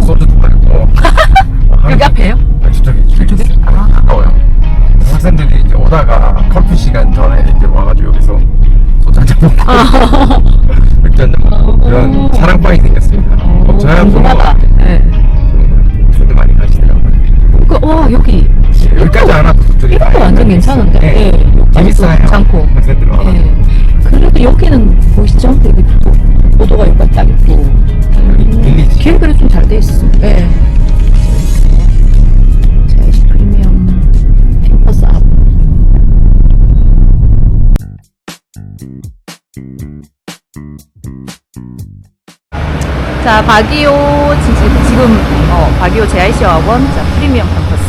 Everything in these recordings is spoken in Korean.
소주도 팔고. 여기 앞에요? 저쪽에 가까워요. 학생들이 이제 오다가 커피 시간 전에 이제 와가지고 여기서 소주 한잔 먹고 맥주 한잔 먹고 그런 사랑방이 생겼습니다. 저야 좋은 것 같아요. 네. 저도 많이 가시더라고요. 와, 여기. 여기까지 안 와도 저쪽이 이것도 완전 괜찮은데. 네. 재밌어요. 장고. 학생들 와가지고. 네. 그래도 여기는 보이시죠? 여기 보도가 여기까지 딱 있고. 빌리지. 계획이 좀 잘 돼 있어. 네. 제이시 프리미엄 캠퍼스 앞. 자, 바기오 지금 바기오 JIC 학원 자, 프리미엄 캠퍼스.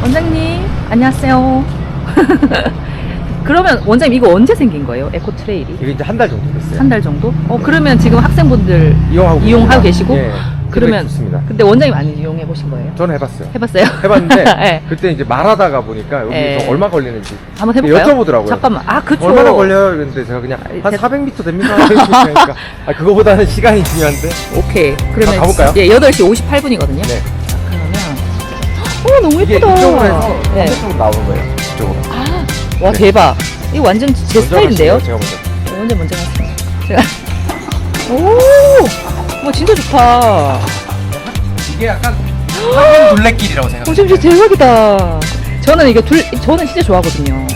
원장님 안녕하세요. 그러면 원장님 이거 언제 생긴 거예요? 에코 트레일이? 이게 이제 한 달 정도 됐어요. 한 달 정도? 그러면 지금 학생분들 이용하고 계시고? 예. 그러면 좋습니다. 근데 원장님 안 이용해 보신 거예요? 저는 해봤어요. 해봤어요? 해봤는데 네. 그때 이제 말하다가 보니까 여기 네. 저 얼마 걸리는지 한번 해볼까요? 여쭤보더라고요. 잠깐만. 그쵸. 얼마나 걸려요? 그랬는데 제가 그냥 한 400m 됩니다. 그러니까 그거보다는 시간이 중요한데. 오케이. 그러면 가볼까요? 예, 8시 58분이거든요. 네. 그러면 너무 이게 예쁘다. 이쪽으로 해서 네. 반대쪽으로 나오는 거예요. 이쪽으로. 와 네. 대박. 이거 완전 제 스타일인데요? 제가 먼저. 먼저 가세요. 제가 와 진짜 좋다. 이게 약간 화면 둘레길이라고 생각해요. 진짜 대박이다. 저는 저는 진짜 좋아하거든요.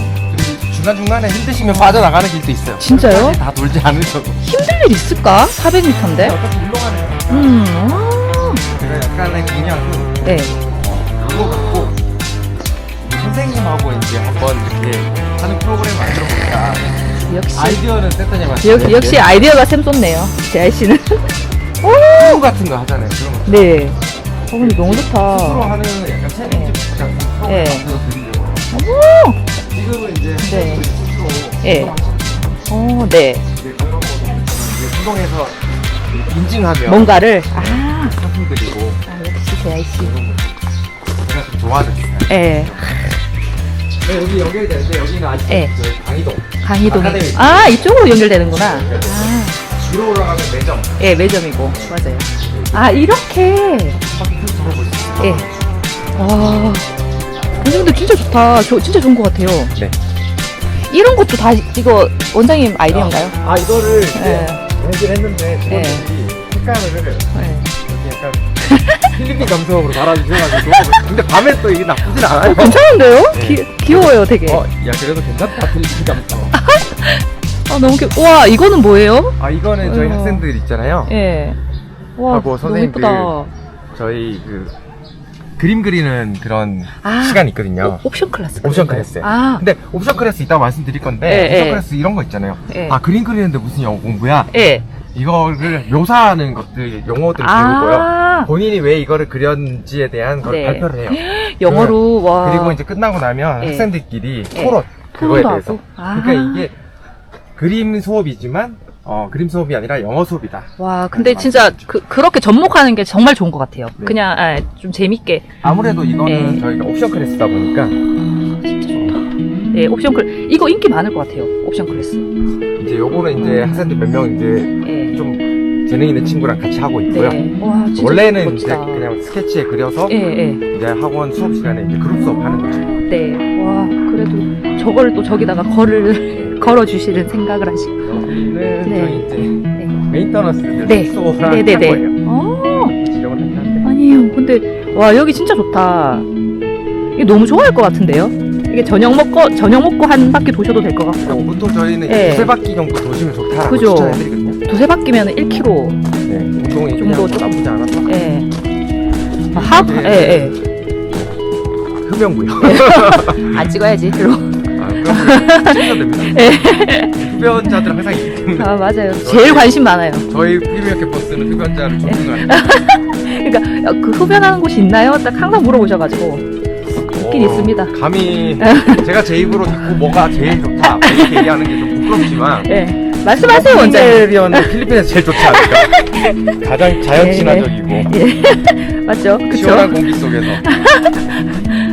중간중간에 힘드시면 빠져나가는 길도 있어요. 진짜요? 끝까지 다 돌지 않으셔도. 힘들 일 있을까? 400m인데? 어차피 울렁하네요. 제가 약간의 공약은 네. 이거 갖고 선생님하고 이제 한번 이렇게 하는 프로그램 만들어 볼까. 역시 아이디어는 세터님 하시죠. 역시 아이디어가 샘솟네요. JIC는. 프로 같은 거 하잖아요. 그런 거. 네. 근데 너무 좋다. 스스로 하는 약간 챌린지 같은 네. 프로그램 만들어 드리려고. 어머! 지금은 이제 네. 스스로 네. 하시고 네. 이제 그런 거는 이제 운동에서 인증하면 뭔가를. 상품 드리고 역시 JIC. 제가 좀 좋아하는 스타일. 예. 네, 여기 연결되는데 여기는 아직 네. 저희 강의동. 강의동에. 아카데미. 이쪽으로 연결되는구나. 위로 올라가면 매점. 예, 매점이고. 맞아요. 이렇게. 예. 와. 근데 진짜 좋다. 진짜 좋은 것 같아요. 네. 이런 것도 다, 이거 원장님 아이디어인가요? 이거를 이제 네. 연결했는데 네. 직원들이 색감을 네. 이렇게 약간 필리핀 감성으로 달아주셔가지고 근데 밤에 또 이게 나쁘진 않아요. 괜찮은데요? 네. 귀여워요, 되게. 야 그래도 괜찮다 필리핀 감성. 너무 와, 이거는 뭐예요? 이거는 저희 학생들 있잖아요. 예. 와, 하고 너무 선생님들 예쁘다. 저희 그림 그리는 그런 아, 시간 있거든요. 옵션 클래스. 옵션 클래스. 근데 옵션 클래스 이따가 말씀드릴 건데 예, 옵션 예. 클래스 이런 거 있잖아요. 예. 그림 그리는데 무슨 영어 공부야? 예. 이거를 묘사하는 것들 용어들을 배우고요. 본인이 왜 이거를 그렸는지에 대한 걸 네. 발표를 해요. 영어로, 와. 그리고 이제 끝나고 나면 예. 학생들끼리 예. 토론 그거에 토론도 대해서. 하고. 그러니까 이게 그림 수업이지만 그림 수업이 아니라 영어 수업이다. 와, 근데 진짜 그렇게 접목하는 게 정말 좋은 것 같아요. 네. 그냥 좀 재밌게. 아무래도 이거는 예. 저희가 옵션 클래스다 보니까 진짜 좋다. 예, 옵션 클래스. 이거 인기 많을 것 같아요. 옵션 클래스. 이제 요거는 이제 학생들 몇 명 이제 예. 좀 재능 있는 친구랑 같이 하고 있고요. 네. 와, 진짜 원래는 이제 멋지다. 그냥 스케치에 그려서 예, 예. 이제 학원 수업 시간에 이제 그룹 수업 하는 거죠. 네. 와, 그래도 저걸 또 저기다가 걸어주시는 생각을 하시고. 여기는 네. 저희 이제 네. 메인터너스들 네. 숙소랑 할 네네네. 거예요. 지정을 하긴 한데. 아니에요. 근데, 와, 여기 진짜 좋다. 이게 너무 좋아할 것 같은데요? 이게 저녁 먹고 한 바퀴 도셔도 될 것 같고. 보통 저희는 네. 두세 바퀴 정도 도시면 좋다라고 그죠. 추천해드리거든요. 두세 바퀴면 1km. 네, 운동이 정도 그냥 나쁘지 않아서. 예. 이게 예, 흡연구요. 예. 안 찍어야지, 들어. 흡연구 됩니다. 흡연자들은 항상 있기 때문에. 맞아요. 제일 관심 많아요. 저희 프리미어 캠퍼스는 흡연자를 존중하는. 그러니까, 흡연하는 곳이 있나요? 딱 항상 물어보셔가지고. 있긴 있습니다. 감히 제가 제 입으로 듣고 뭐가 제일 좋다 이렇게 얘기하는 게 좀 부끄럽지만 예. 말씀하세요, 원장님. 필리핀은 필리핀에서 제일 좋지 않을까. 가장 자연 친화적이고 예. 맞죠? 그쵸? 시원한 공기 속에서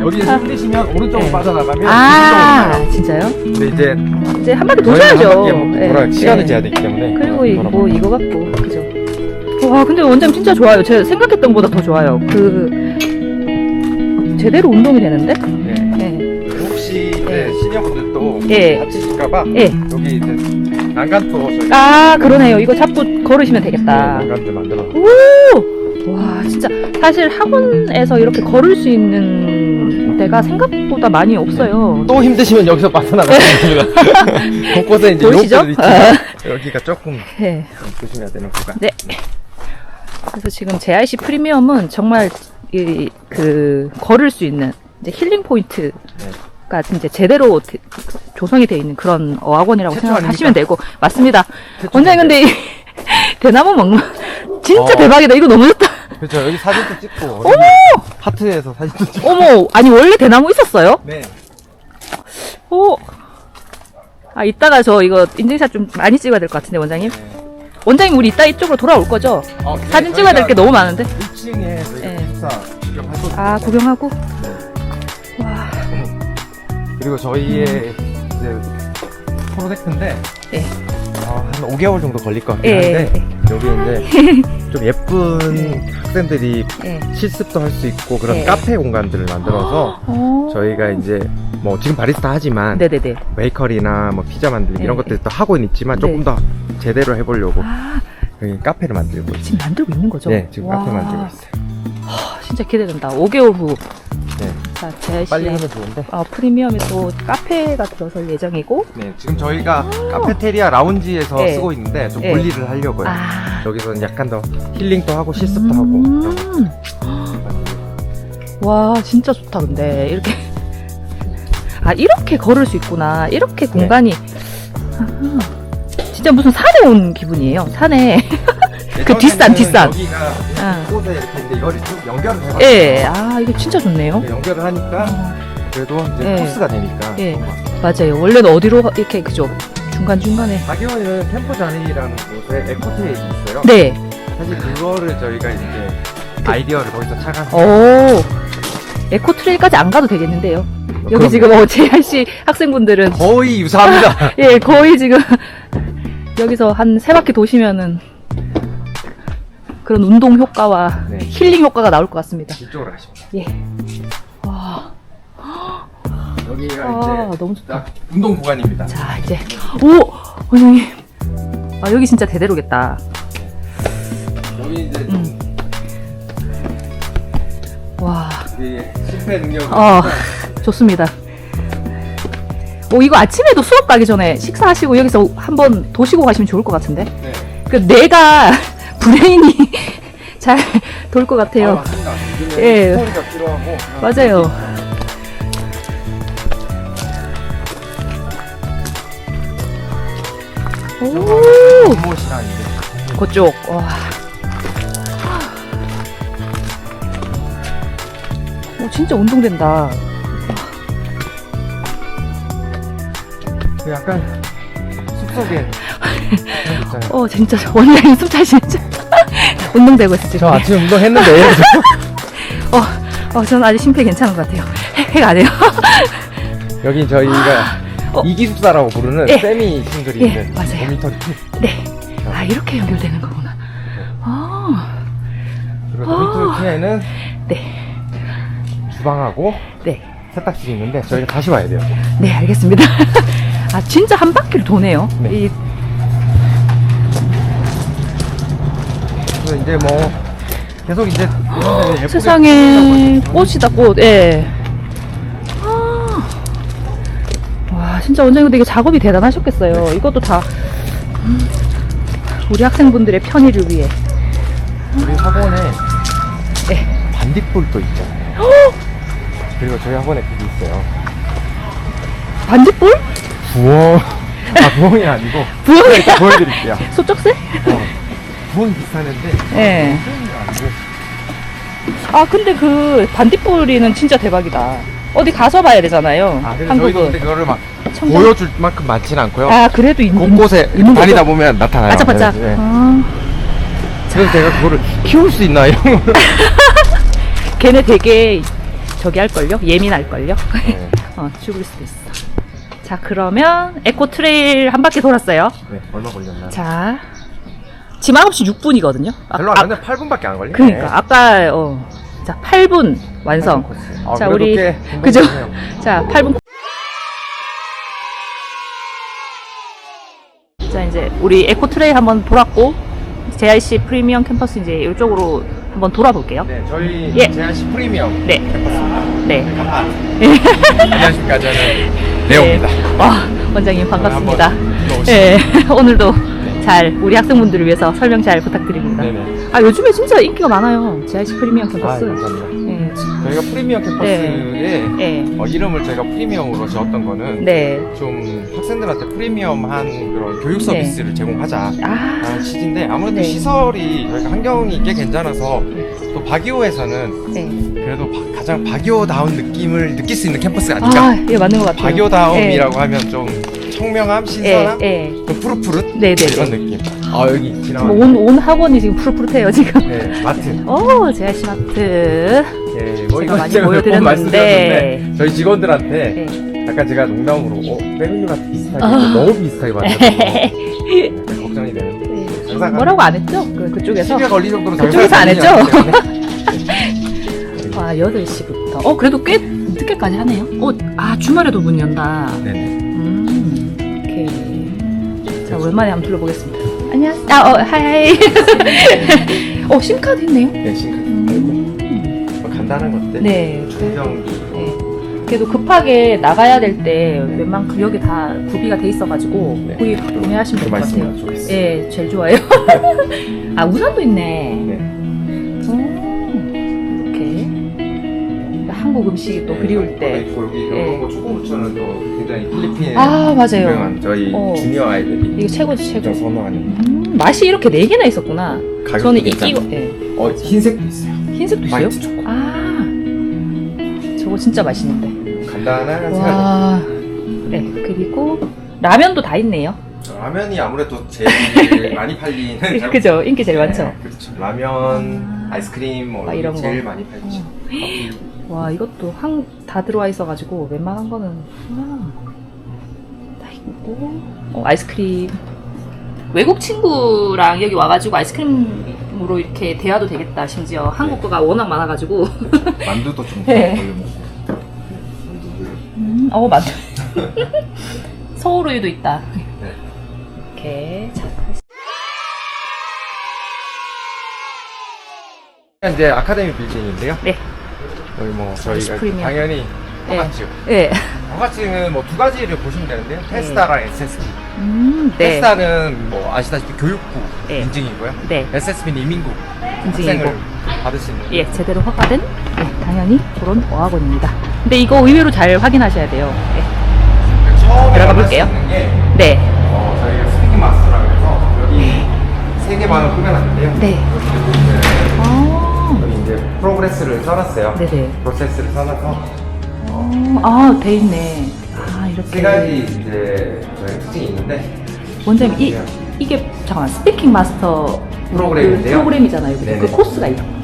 여기에서 힘드시면 오른쪽으로 네. 빠져나가면 아, 오른쪽으로 가요. 진짜요? 근데 이제 한 바퀴 저희는 도셔야죠. 한 바퀴에 뭐 돌아갈 시간을 재야 되기 때문에 그리고 돌아가고. 뭐 이거 갖고 그죠. 와, 근데 원장님 진짜 좋아요. 제가 생각했던 것보다 더 좋아요. 제대로 운동이 되는데? 네. 네. 혹시 이제 시니어분들도 예. 다치실까봐 예. 여기 이제 난간도 저희가 아, 그러네요. 이거 잡고 걸으시면 되겠다. 난간도 만들어. 오! 와, 진짜 사실 학원에서 이렇게 걸을 수 있는 데가 생각보다 많이 없어요. 또 힘드시면 여기서 빠져나가면 됩니다. 곳곳에 이제 보이시죠? 로프들이 있지만 여기가 조금 네. 조심해야 되는 구간. 네. 그래서 지금 JRC 프리미엄은 정말 걸을 수 있는 이제 힐링 포인트가 이제 제대로 조성이 되어 있는 그런 어학원이라고 최초 생각하시면 아닙니까? 되고 맞습니다. 최초 원장님 근데 이 대나무 먹는 진짜 대박이다. 이거 너무 좋다. 그렇죠. 여기 사진도 찍고 어머! 하트에서 사진도 찍고. 어머, 아니 원래 대나무 있었어요? 네. 오. 아, 이따가 저 이거 인증샷 좀 많이 찍어야 될 것 같은데 원장님. 네. 원장님 우리 이따 이쪽으로 돌아올 거죠? 네, 사진 찍어야 될 게 너무 많은데. 1층에 저희가 네. 기숙사 구경할 거. 아, 구경하고. 네. 와. 그리고 저희의 이제 프로젝트인데 예. 한 5개월 정도 걸릴 것 같긴 예. 한데 여기 이제 좀 예쁜 학생들이 예. 실습도 할 수 있고 그런 예. 카페 공간들을 만들어서 어. 저희가 이제 뭐 지금 바리스타 하지만 네네네. 베이커리나 뭐 피자 만들기 이런 네. 것들도 하고는 있지만 네. 조금 더 제대로 해보려고 아, 여기 카페를 만들고 있어요. 지금 만들고 있는 거죠? 네, 지금 와. 카페 만들고 있어요. 진짜 기대된다. 5개월 후. 네, 자, JRC 빨리 하면 좋은데. 프리미엄에 또 카페가 들어설 예정이고. 네, 지금 저희가 카페테리아 라운지에서 네. 쓰고 있는데 좀 네. 분리를 하려고요. 아. 여기서는 약간 더 힐링도 하고 실습도 하고 이런 거. 와, 진짜 좋다, 근데. 이렇게. 아, 이렇게 걸을 수 있구나. 이렇게 네. 공간이. 아, 진짜 무슨 산에 온 기분이에요. 산에. 그 뒷산, 뒷산. 여기가 아. 곳에 이렇게 있는데 이거를 좀 연결을 해봤어요. 예, 아, 이거 진짜 좋네요. 네, 연결을 하니까 그래도 이제 네. 코스가 되니까. 예, 맞아요. 원래는 어디로 이렇게, 그죠? 중간중간에. 가기원에는 템포잔이라는 곳에 에코테일이 있어요. 네. 사실 그거를 저희가 이제 아이디어를 거기서 착안해서 오, 에코트레일까지 안 가도 되겠는데요. 여기 지금 JRC 학생분들은 거의 유사합니다. 예, 거의 지금 여기서 한 3바퀴 도시면은 그런 운동 효과와 네. 힐링 효과가 나올 것 같습니다. 이쪽으로 가시면 예. 와, 여기가 아, 이제 너무 좋다. 딱 운동 구간입니다. 자, 이제 오, 원장님. 아, 여기 진짜 대대로겠다. 여기 이제 와, 우리 실패 능력이 좋습니다. 오, 이거 아침에도 수업 가기 전에 식사하시고 여기서 한번 도시고 가시면 좋을 것 같은데. 네. 그 뇌가 브레인이 잘 돌 것 같아요. 맞습니다. 요즘에 예. 스토리가 필요하고 맞아요. 오, 몸못이랑 이제 그쪽. 와. 오, 진짜 운동된다. 그 약간 숲속에 그런 거 있잖아요. 진짜 원장님 숨차 진짜 운동되고 있어 저 지금. 아침에 운동했는데 저는 아직 심폐 괜찮은 것 같아요. 핵 안 해요. 여기 저희가 어. 이기숙사라고 부르는 예. 세미 싱글이 예, 있는 맞아요. 도미터리 네. 아, 이렇게 연결되는 거구나. 아, 그리고 도미터리 팀에는 네. 주방하고 네. 세탁실이 있는데 저희가 다시 와야 돼요. 네, 알겠습니다. 아, 진짜 한 바퀴를 도네요. 네. 이, 그래서 이제 뭐 계속 이제 이런 데는 예쁘게 세상에 꾸미려고 꽃이다, 꽃. 예. 아. 와, 진짜 원장님 근데 이게 작업이 대단하셨겠어요. 이것도 다 우리 학생분들의 편의를 위해. 우리 학원에 네. 반딧불도 있잖아요. 그리고 저희 학원에 그게 있어요. 반딧불? 부엉. 부엉이 아니고. 부엉이? 이따 보여드릴게요. 소쩍새? 부엉이 비슷하는데. 예. 부엉이 아니고. 아, 근데 그 반딧불이는 진짜 대박이다. 어디 가서 봐야 되잖아요. 그래서 저희도 근데 한국은. 그거를 막 청정- 보여줄 만큼 많지는 않고요. 아, 그래도 곳곳에 있는 거죠? 다니다 보면 나타나요. 바짝바짝. 네. 아, 그래서 제가 그거를 키울 수 있나 이런 걸. 걔네 되게 저기 할걸요? 예민할걸요? 네. 죽을 수도 있어. 자, 그러면 에코 트레일 한 바퀴 돌았어요. 네, 얼마 걸렸나? 자, 지금 9시 6분이거든요. 별로 안 걸렸는데 8분밖에 안 걸리네. 그러니까 아까 자, 8분 완성. 자, 우리 그죠? 자, 8분. 자, 이제 우리 에코 트레일 한번 돌았고 JRC 프리미엄 캠퍼스 이제 이쪽으로 한번 돌아볼게요. 네, 저희 예. JRC 프리미엄 네. 캠퍼스입니다. 네. 안녕하십니까, 저는 레오입니다. 와, 원장님 반갑습니다. 한번 불러오시죠. 네, 오늘도 잘 우리 학생분들을 위해서 설명 잘 부탁드립니다. 네네. 아, 요즘에 진짜 인기가 많아요. JRC 프리미엄 캠퍼스. 감사합니다. 네. 저희가 프리미엄 캠퍼스에 네. 이름을 저희가 프리미엄으로 지었던 거는 네. 좀 학생들한테 프리미엄한 그런 교육 서비스를 제공하자 아, 라는 취지인데 아무래도 네. 시설이 저희가 환경이 꽤 괜찮아서 또 바기오에서는 네. 그래도 가장 바기오다운 느낌을 느낄 수 있는 캠퍼스가 아닐까. 아, 예, 맞는 것 같아요. 바기오다움이라고 하면 좀 청명함, 신선함, 예, 좀 푸릇푸릇 네, 네, 이런 네. 느낌. 여기 지나가는 온 학원이 지금 푸릇푸릇해요, 지금. 네, 마트. 오, JRC 마트. 예, 제가 많이 제가 몇번 보여드렸는데. 말씀드렸는데 저희 직원들한테 네. 약간 제가 농담으로 패밀리 마트 비슷하게 아. 너무 비슷하게 만들어서 걱정이 되는데 장사가 뭐라고 안 했죠? 그쪽에서. 시비가 걸릴 정도로 그쪽에서 안 했죠? 네. 와, 8시부터. 그래도 꽤 늦게까지 하네요. 주말에도 문 연다. 네네. 오케이. 자, 오랜만에 한번 둘러보겠습니다. 안녕하세요. 하이. 심카드 있네요. 네, 신카. 간단한 것들. 네. 중경기. 네. 그래도 급하게 나가야 될 때 웬만큼 여기 다 구비가 돼 있어가지고 네. 거기 구매하시면 될 것 같아요. 말씀을 좋겠어요. 예, 제일 좋아요. 아, 우산도 있네. 네. 이렇게 한국 음식이 또 그리울 때. 있고 여기 네. 이런 거 초코부처는 또 굉장히 필리핀에 아, 맞아요. 유명한 저희 주니어 아이들이 이거 최고지, 최고. 진짜 선호하는. 맛이 이렇게 4개나 있었구나. 가격도 저는 괜찮고. 예. 흰색도 있어요. 흰색도 있어요? 화이트 초코. 저거 진짜 맛있는데. 간단한 색깔. 와. 네, 그리고 라면도 다 있네요. 라면이 아무래도 제일 많이 팔리는. 그죠? 인기 제일 많죠? 네, 그렇죠. 라면, 아이스크림 뭐 이런 제일 거. 많이 팔리죠. 와, 이것도 다 들어와 있어가지고 웬만한 거는 다 있고. 아이스크림. 외국 친구랑 여기 와가지고 아이스크림으로 이렇게 대화도 되겠다. 심지어 한국 거가 워낙 많아가지고. 만두도 좀 네. 걸려 먹고. 만두. 서울우유도 있다. 네. 이렇게. 자, 이제 아카데미 빌딩인데요. 네. 여기 뭐 저희가 프리미엄. 당연히 허가증. 네. 허가증은 뭐 두 가지를 보시면 되는데요. 테스다랑 SSB. 네. 테스다는 뭐 아시다시피 교육부 네. 인증이고요. 네. SSB는 이민국 인증이고. 학생을 받을 수 있는. 예, 제대로 허가된 당연히 그런 어학원입니다. 근데 이거 의외로 잘 확인하셔야 돼요. 처음에 들어가 만날 볼게요. 수 있는 게 네. 저희가 스피킹 마스터라고 해서 여기 3개만을 꾸며놨는데요. 네. 여기 이제 프로그레스를 써놨어요. 네네. 프로세스를 써놔서 돼 있네. 이렇게. 세 가지 이제 저희 특징이 있는데 원장님, 이게 잠깐만 스피킹 마스터 프로그램인데요. 프로그램이잖아요. 그죠? 네네. 그 코스가 있는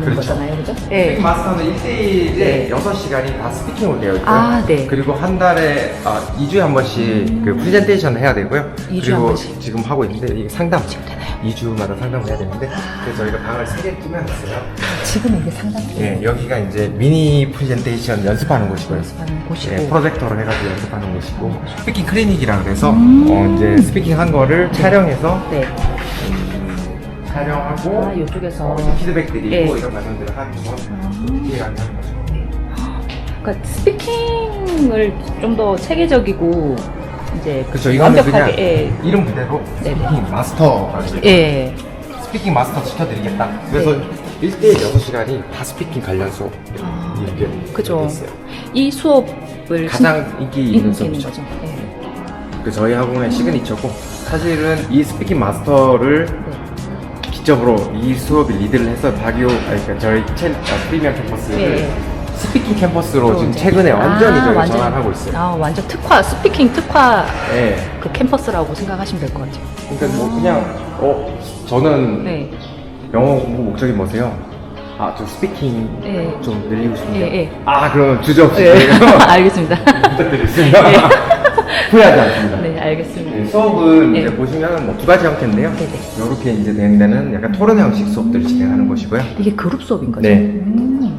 그렇죠. 거잖아요, 그죠? 스피킹 마스터는 1대1에 네. 6시간이 다 스피킹으로 되어 있고요. 네. 그리고 한 달에 2주에 한 번씩 그 프레젠테이션 해야 되고요. 2주에 한 그리고 번씩. 지금 하고 있는데 이게 상담 지금 되나요? 2주마다 상담을 해야 되는데 그래서 저희가 방을 3개 꾸며놨어요. 지금 이게 상당히 예, 여기가 이제 미니 프레젠테이션 연습하는 곳이고요. 연습하는 곳이고. 예, 프로젝터로 해가지고 연습하는 곳이고 스피킹 클리닉이라 그래서 이제 스피킹 한 거를 촬영해서 네. 촬영하고 이쪽에서. 피드백 드리고 예. 이런 과정들을 하는 거 이해가 안 되는 거죠. 그러니까 스피킹을 좀 더 체계적이고 이제 그렇죠. 이거는 완벽하게 그냥 이름 그대로 네네. 스피킹 마스터 예. 스피킹 마스터 시켜드리겠다. 그래서 네. 1대1 6시간이 다 스피킹 관련 수업 이렇게 그죠. 있어요. 이 수업을 가장 인기 있는 있는 수업이죠. 거죠. 예. 그 저희 학원의 시그니처고 사실은 이 스피킹 마스터를 기적으로 이 수업을 리드를 해서 그러니까 저희 프리미엄 캠퍼스를 예. 스피킹 캠퍼스로 지금 이제. 최근에 완전히 저희가 완전. 전환하고 있어요. 완전 스피킹 특화 네. 그 캠퍼스라고 생각하시면 될 것 같아요. 그러니까 뭐 그냥 저는 네. 영어 공부 목적이 뭐세요? 아, 저 스피킹 예. 좀 늘리고 싶은데. 예, 예. 아, 그럼 주저없이 예. 저희가 알겠습니다. 부탁드리겠습니다. 예. 후회하지 않습니다. 네, 알겠습니다. 네, 수업은 예. 이제 보시면 뭐 두 가지 형태인데요. 네네. 이렇게 이제 진행되는 약간 토론 형식 수업들을 진행하는 것이고요. 이게 그룹 수업인 거죠? 네.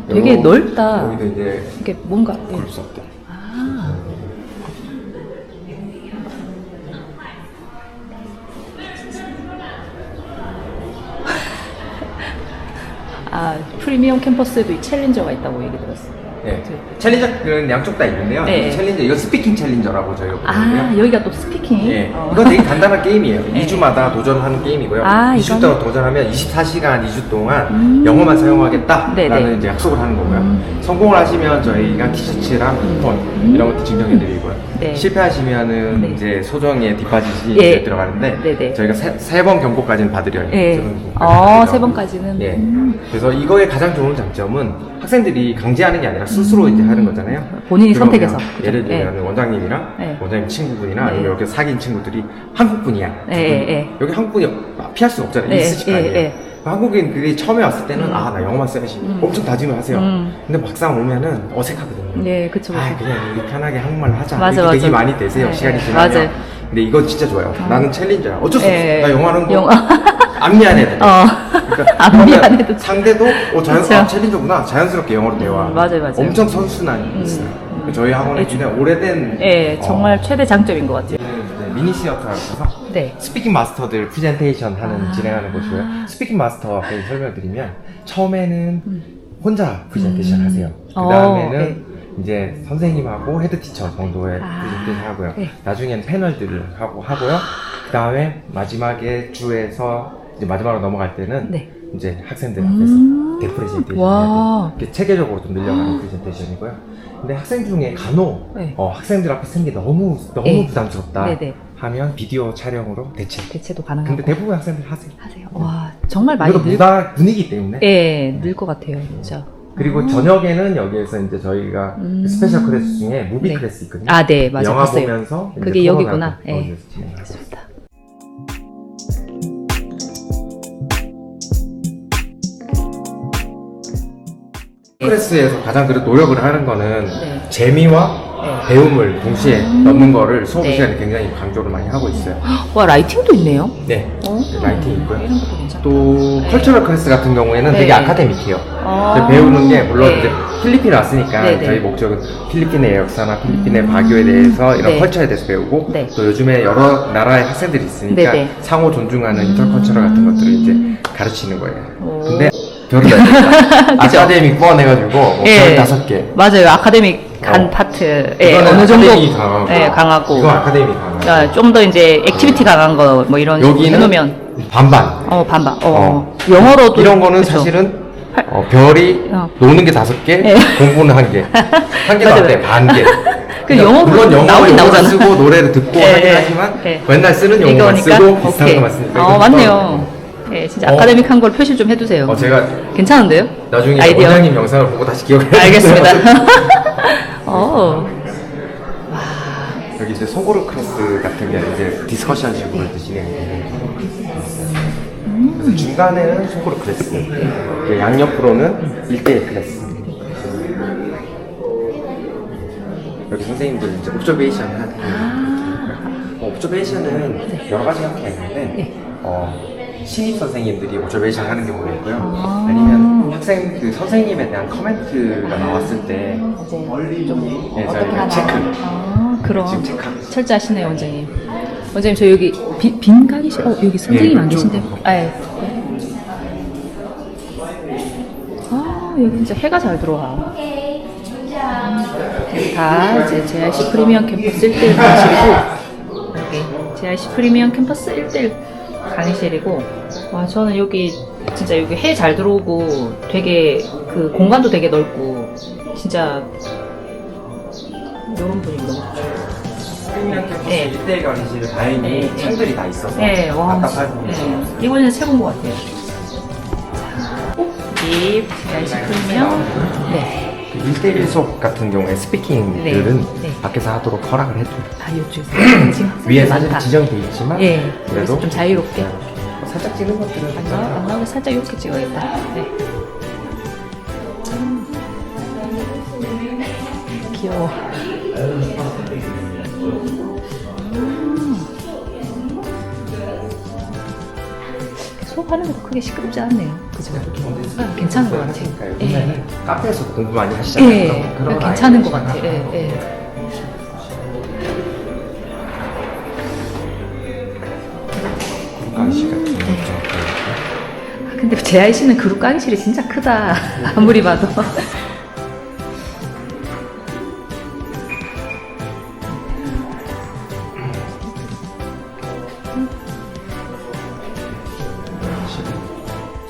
되게 요거- 넓다. 여기도 이제 이게 뭔가. 예. 그룹 수업들. 아. 아, 프리미엄 캠퍼스에도 이 챌린저가 있다고 얘기 들었어요. 네. 챌린저는 양쪽 다 있는데요. 네. 이 챌린저, 이거 스피킹 챌린저라고 저희가 부르는데요. 아, 여기가 또 스피킹? 예. 어. 이건 되게 간단한 게임이에요. 네. 2주마다 도전하는 게임이고요. 아, 2주 이거는- 동안 도전하면 24시간 2주 동안 영어만 사용하겠다라는 네네. 이제 약속을 하는 거고요. 성공을 하시면 저희가 티셔츠랑 쿠폰 이런 것도 증정해드리고요. 네. 실패하시면은 네. 이제 소정의 디파짓이 예. 이제 들어가는데 네네. 저희가 세 번 경고까지는 받으려요. 예. 세 번 경고까지 세 번까지는. 예. 그래서 이거의 가장 좋은 장점은 학생들이 강제하는 게 아니라 스스로 이제 하는 거잖아요. 본인이 그러면 선택해서. 그죠? 예를 들면 예. 원장님이랑 예. 원장님 친구분이나 네. 아니면 이렇게 사귄 친구들이 한국분이야. 예, 예. 여기 한국분이 피할 수가 없잖아요. 예, 있으실 거 예, 아니에요. 예. 한국인들이 처음에 왔을 때는 아, 나 영어만 써야지. 엄청 다짐을 하세요. 근데 막상 오면은 어색하거든요. 네, 그쵸, 아, 그쵸. 그냥 우리 편하게 한국말로 하자. 맞아, 이렇게 되게 맞아. 많이 되세요. 네, 시간이 네. 지나면. 맞아요. 근데 이거 진짜 좋아요. 나는 챌린저야. 어쩔 수 없어. 예. 나 영어하는 거. 영어. 안 미안해. 그러니까 안 그러면 미안해도 상대도 그쵸. 아, 챌린저구나. 자연스럽게 영어로 대화. 맞아요, 맞아요. 엄청 선순환이 있어요. 저희 학원에 굉장히 오래된 예, 정말 최대 장점인 것 같아요. 미니 시어터라고 해서 네. 스피킹 마스터들 프레젠테이션 하는 진행하는 곳이고요. 스피킹 마스터 설명을 드리면 처음에는 혼자 프레젠테이션 하세요. 그 다음에는 네. 이제 선생님하고 헤드 티처 정도의 프레젠테이션 하고요. 네. 나중에는 패널들을 하고요. 그 다음에 마지막에 주에서 이제 마지막으로 넘어갈 때는 네. 이제 학생들 앞에서 대프레젠테이션 와. 해야 돼요. 체계적으로 좀 늘려가는 프레젠테이션이고요. 근데 학생 중에 간혹 네. 학생들 앞에 쓰는 게 너무 네. 부담스럽다 네네. 하면 비디오 촬영으로 대체. 대체도 가능하고. 근데 대부분 학생들 하세요. 하세요. 와, 정말 많이 이것도 무다 분위기 때문에. 예, 늘 것 같아요, 진짜. 그리고 저녁에는 여기에서 이제 저희가 스페셜 클래스 중에 무비 네. 클래스 있거든요. 아, 네, 맞아요. 영화 봤어요. 보면서 이제 그게 토론하고 여기구나. 예. 거기에서 진행하고. 알겠습니다. 클래스에서 가장 그래도 노력을 하는 거는 네. 재미와 배움을 동시에 넣는 거를 수업 네. 시간에 굉장히 강조를 많이 하고 있어요. 와, 라이팅도 있네요. 네. 네, 라이팅 있고요. 이런 것도 괜찮다. 또 컬처럴 클래스 같은 경우에는 네. 되게 아카데믹해요. 아. 배우는 게 물론 네. 이제 필리핀에 왔으니까 네, 네. 저희 목적은 필리핀의 역사나 필리핀의 바교에 대해서 이런 네. 컬처에 대해서 배우고 네. 또 요즘에 여러 나라의 학생들이 있으니까 네, 네. 상호 존중하는 인터컬처럴 같은 것들을 이제 가르치는 거예요. 오. 근데 별을 넣었다. 아카데믹 포함해가지고 뭐 예. 15개. 맞아요. 아카데믹 간 파트. 예, 이거는 어느 정도. 아카데믹이 강하고, 예, 강하고. 이건 아카데믹이 강하고. 좀 더 이제 액티비티 강한 거, 뭐 이런 식으로 여기는 해놓으면. 반반. 반반. 어. 영어로도. 이런 거는 그쵸. 사실은 별이 어. 노는 게 5개, 예. 공부는 1개. 한 개도 맞아요, 안 돼, 반 개. 그 영어 물론 영어를 나오긴 나오잖아. 쓰고 노래를 듣고 예, 하긴 예. 하지만 예. 맨날 쓰는 용어만 이거니까? 쓰고 비슷한 오케이. 것만 쓰니까. 어, 이거 맞네요. 예, 진짜 아카데믹한 걸 표시를 좀 해두세요. 제가 괜찮은데요? 나중에 아이디어. 원장님 영상을 보고 다시 기억을 알겠습니다. 해주세요. 여기 이제 소고르 클래스 같은 게 이제 디스커션 식으로 이제 진행이 되는 거예요. 그래서 중간에는 소고르 클래스, 그 양옆으로는 1대1 클래스. 여기 선생님들 이제 옵저베이션 하는 옵저베이션은 여러 가지 형태가 있는데 신입 선생님들이 옵저베이션 하는 경우가 있고요. 아니면 학생 그 선생님에 대한 커멘트가 나왔을 때 네, 저희가 체크. 그럼. 지금 체크하고 철저하시네요, 원장님. 원장님, 저 여기 빈 강의실, 여기 선생님 안 왼쪽. 계신데요? 예. 여기 진짜 해가 잘 들어와. 여기 다 이제 JRC 프리미엄 캠퍼스 1대1 강의실이고, 여기 JRC 프리미엄 캠퍼스 1대1 강의실이고, 와, 저는 여기 진짜 여기 해 잘 들어오고 되게 그 공간도 되게 넓고, 진짜 이런 분위기 너무 좋죠. 프리미엄 캠퍼스 네. 1대1 강의실 다행히 네. 창들이 다 있어서 네, 와, 답답하고 이거 진짜 최고인 것 같아요. 이 JRC 프리미엄, 네. 1대1 수업 같은 경우에 스피킹들은 네. 네. 밖에서 하도록 허락을 해줘요. 이쪽에서 지금 위에 학생들이 사진 많다. 지정이 돼 있지만 예, 그래도 그래서 좀 자유롭게 살짝 찍는 것들은 안 나오게 살짝 이렇게 찍어야겠다. 네. 귀여워. 수업하는 것도 크게 시끄럽지 않네요. 그죠? 괜찮은 것 같아요. 예. 카페에서 공부 많이 하시잖아요. 예. 괜찮은 것 같아요. 예. 강의실 같은 거 근데 재하이 씨는 그룹 강의실이 진짜 크다. 아무리 봐도.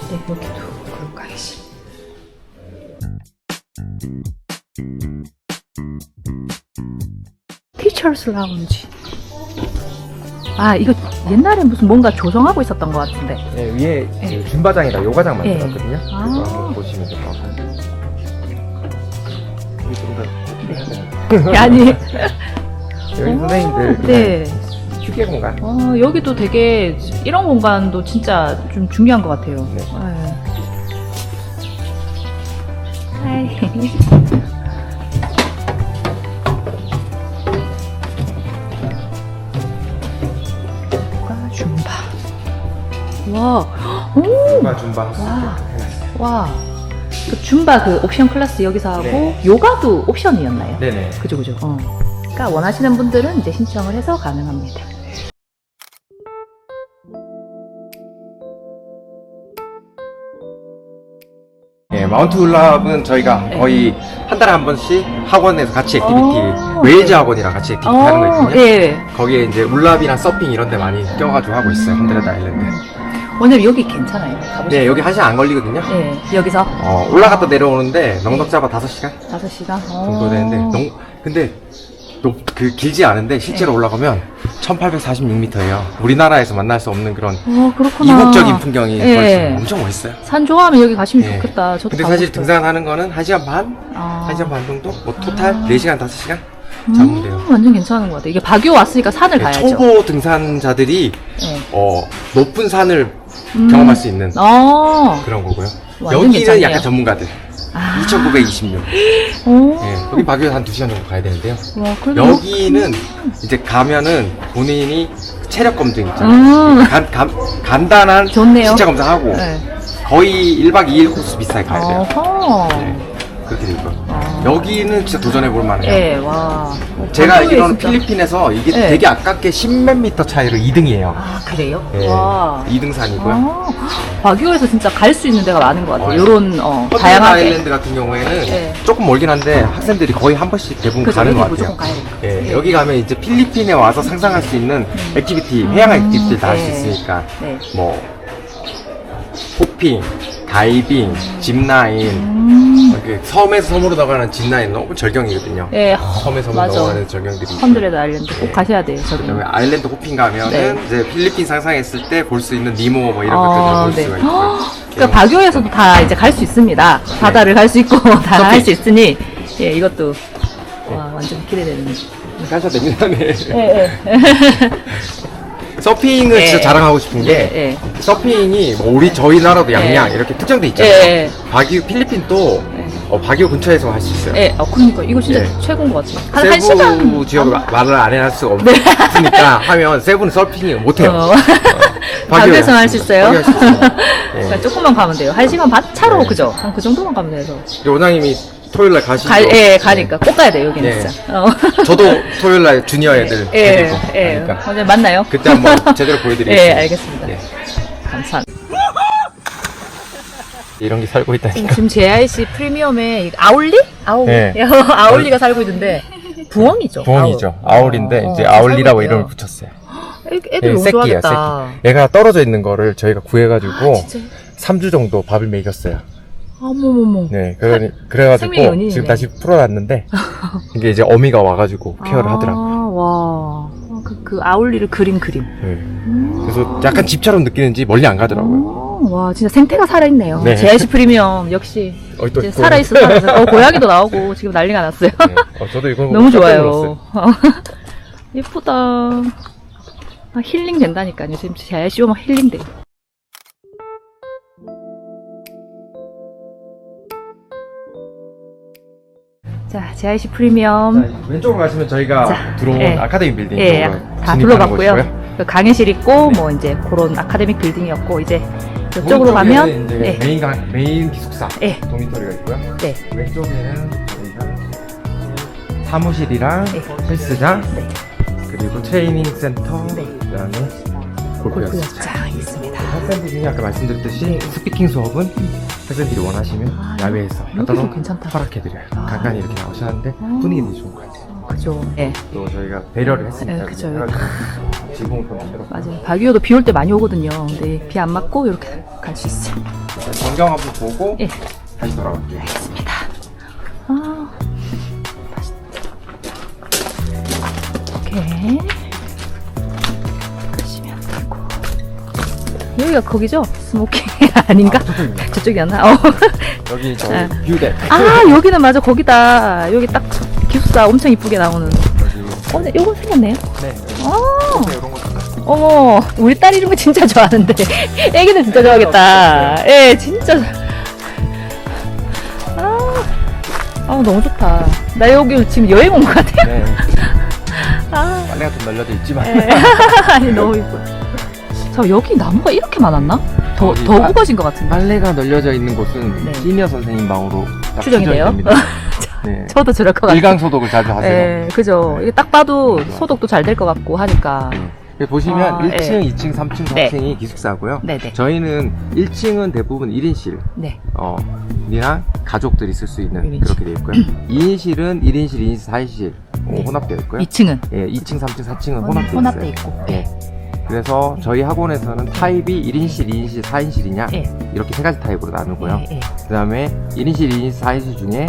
네, 여기도 그룹 강의실. 티처스 라운지. 아, 이거 옛날에 무슨 뭔가 조성하고 있었던 것 같은데. 네, 위에 예. 줌바장이다 요가장 예. 만들었거든요. 아. 이거 한번 보시면 될 것 같아요. 여기 좀더 아니. 여기 선생님들 네. 휴게 공간. 여기도 되게 이런 공간도 진짜 좀 중요한 것 같아요. 네. 하이. 줌바. 와. 오. 줌바 와. 해놨어요. 와. 그 줌바 그 옵션 클래스 여기서 하고 네. 요가도 옵션이었나요? 네네. 그죠. 그러니까 원하시는 분들은 이제 신청을 해서 가능합니다. 예, 마운트 훌랍은 저희가 네. 거의 한 달에 한 번씩 학원에서 같이 액티비티, 어. 웨이즈 학원이랑 같이 액티비티 하는 거 있거든요. 예. 거기에 이제 훌랍이나 서핑 이런 데 많이 껴가지고 하고 있어요. 헌드레드 아일랜드. 오늘 여기 괜찮아요. 가보시죠. 네, 여기 1시간 안 걸리거든요. 네, 여기서 올라갔다 내려오는데 넉넉 잡아 5시간 5시간 정도 되는데 근데 그 길지 않은데 실제로 올라가면 1846m예요. 우리나라에서 만날 수 없는 그런 그렇구나. 이국적인 풍경이 예. 보여요. 엄청 멋있어요. 산 좋아하면 여기 가시면 예. 좋겠다. 저도 근데 가고 사실 싶어요. 등산하는 거는 1시간 반? 아. 1시간 반 정도? 뭐 토탈 4시간, 5시간? 잡으면 돼요. 완전 괜찮은 것 같아. 이게 바교 왔으니까 산을 네, 가야죠. 초보 등산자들이 네. 높은 산을 경험할 수 있는 그런 거고요. 완전 여기는 괜찮네요. 약간 전문가들. 아. 2926. 오. 예, 여기 바교에서 한 2시간 정도 가야 되는데요. 와, 그래도 여기는 이제 가면은 본인이 체력 검증 있잖아요. 간단한 좋네요. 신체 검사하고 네. 거의 1박 2일 코스 비슷하게 가야 돼요. 어허. 네, 그렇게 돼 있고. 여기는 진짜 도전해볼 만해요. 예, 와. 제가 바교에 알기로는 진짜- 필리핀에서 이게 네. 되게 아깝게 10몇 미터 차이로 2등이에요. 아, 그래요? 네, 와. 2등산이고요. 바교에서 진짜 갈 수 있는 데가 많은 것 같아요. 어, 요런, 헌드레드 다양하게. 아일랜드 같은 경우에는 네. 조금 멀긴 한데 학생들이 거의 한 번씩 대부분 그죠, 가는 여기 것 같아요. 무조건 가야 돼요. 예, 예. 여기 가면 이제 필리핀에 와서 상상할 수 있는 액티비티, 해양 액티비티를 다 할 수 네. 있으니까 네. 뭐 호핑, 다이빙, 짚라인, 이렇게 섬에서 섬으로 나가는 짚라인 너무 절경이거든요. 예, 섬에서 섬으로 맞아. 넘어가는 절경들이 있고. 헌드레드 아일랜드 꼭 가셔야 돼요, 저도. 그다음에 아일랜드 호핑 가면은 네. 이제 필리핀 상상했을 때 볼 수 있는 니모 뭐 이런 것들을 볼 수가 있고요. 그러니까 바교에서도 다 이제 갈 수 있습니다. 바다를 갈 수 있고 다 할 수 있으니 예, 이것도 와, 완전 기대되는. 가셔도 됩니다. 네. 예, 예. 서핑을 예. 진짜 자랑하고 싶은 게 예. 서핑이 뭐 우리 저희 나라도 양양 예. 이렇게 특정돼 있잖아요. 예. 바기우 필리핀도 바기우 근처에서 할 수 있어요. 예, 그러니까 이거 진짜 예. 최고인 것 같아요. 한 세부 시간 지역을 말을 안 해할 수가 없으니까 하면 세부는 서핑을 못해요. 바교에서 할 수 있어요. 바기우 할수 있어요. 예. 그러니까 조금만 가면 돼요. 1시간 반 차로 네. 그죠? 한 그 정도만 가면 돼서. 우리 원장님이 토요일날 가시죠. 가니까 꼭 가야 돼요, 여기는 네. 진짜. 저도 토요일날 주니어 애들 데리고 가니까 언제 만나요? 그때 한번 제대로 보여드리겠습니다. 예, 알겠습니다. 예. 감사합니다. 이런 게 살고 있다니까. 지금 JIC 프리미엄에 아울리? 네. 아울리가 살고 있는데 부엉이죠. 부엉이죠. 아울인데 이제 살고 아울리라고 있대요. 이름을 붙였어요. 애들 너무 새끼야, 좋아하겠다. 새끼. 얘가 떨어져 있는 거를 저희가 구해가지고 진짜? 3주 정도 밥을 먹였어요. 어머머머. 네, 생명의 그래가지고 연인이네. 지금 다시 풀어놨는데 이게 이제 어미가 와가지고 케어를 하더라고요. 와. 그 아울리를 그림. 네. 그래서 약간 집처럼 느끼는지 멀리 안 가더라고요. 와, 진짜 생태가 살아있네요. 네. JIC 프리미엄 역시 또 이제 살아있어. 고양이도 나오고 지금 난리가 났어요. 네. 저도 이거 너무 깜짝 좋아요. 놀랐어요. 예쁘다. 힐링 된다니까요. 지금 JIC 오면 힐링 돼요. 자, JIC 프리미엄. 자, 왼쪽으로 가시면 저희가 자, 들어온 예. 아카데미 빌딩 예, 쪽으로 다 진입하는 둘러봤고요. 곳이고요. 그 강의실 있고, 뭐 이제 그런 아카데믹 빌딩이었고, 이제 이쪽으로 가면, 이제 메인 기숙사 예. 도미토리가 있고요. 네. 왼쪽에는 저희가 사무실이랑 네. 헬스장 네. 그리고 트레이닝 센터 네. 그다음에 골프 골프 연습장. 연습장 있습니다. 학생들이 아까 말씀드렸듯이 네. 스피킹 수업은 학생들이 원하시면 아, 야외에서 여기도 하도록 괜찮다. 허락해드려요. 아. 간간히 이렇게 나오셨는데 분위기 되게 좋은 것 같아요. 그죠. 네. 또 저희가 배려를 했으니까 네, 그죠. 지붕을 좀 만들어 맞아요. 바기오도 비 올 때 많이 오거든요. 근데 비 안 맞고 이렇게 갈 수 있어요. 전경 한번 보고 예. 다시 돌아갈게요. 알겠습니다. 아, 이렇게 가시면 되고 여기가 거기죠? 스모킹 아닌가? 저쪽입니다. 저쪽이었나? 여기 저희 아. 뷰덱. 아 여기는 맞아 거기다. 여기 딱 기숙사 엄청 이쁘게 나오는. 여기 네, 요거 생겼네요. 네. 아, 이런 거 어머, 우리 딸 이런 거 진짜 좋아하는데. 애기는 진짜 좋아하겠다. 예, 진짜. 너무 좋다. 나 여기 지금 여행 온 것 같아. 네. 아, 빨래가 좀 널려져 있지만. 예. 아니, 너무 이뻐. 자, 여기 나무가 이렇게 많았나? 더 여기 우거진 것 같은데. 빨래가 널려져 있는 곳은 네. 시니어 선생님 방으로 딱 추정이 돼요? 됩니다. 네. 저도 저럴 것 같아요. 일강 소독을 자주 하세요. 예, 그죠. 네. 이게 딱 봐도 맞아. 소독도 잘 될 것 같고 하니까. 여기 보시면 아, 1층, 2층, 3층, 네. 4층이 기숙사고요. 네네. 저희는 1층은 대부분 1인실, 네. 이랑 가족들이 쓸 수 있는 1인실. 그렇게 되어 있고요. 2인실은 1인실, 2인실, 4인실 네. 혼합되어 있고요. 2층은 예, 2층, 3층, 4층은 혼합되어 혼합돼 있어요. 있고. 예. 그래서 저희 학원에서는 타입이 1인실, 2인실, 4인실이냐 예. 이렇게 세 가지 타입으로 나누고요. 예, 예. 그 다음에 1인실, 2인실, 4인실 중에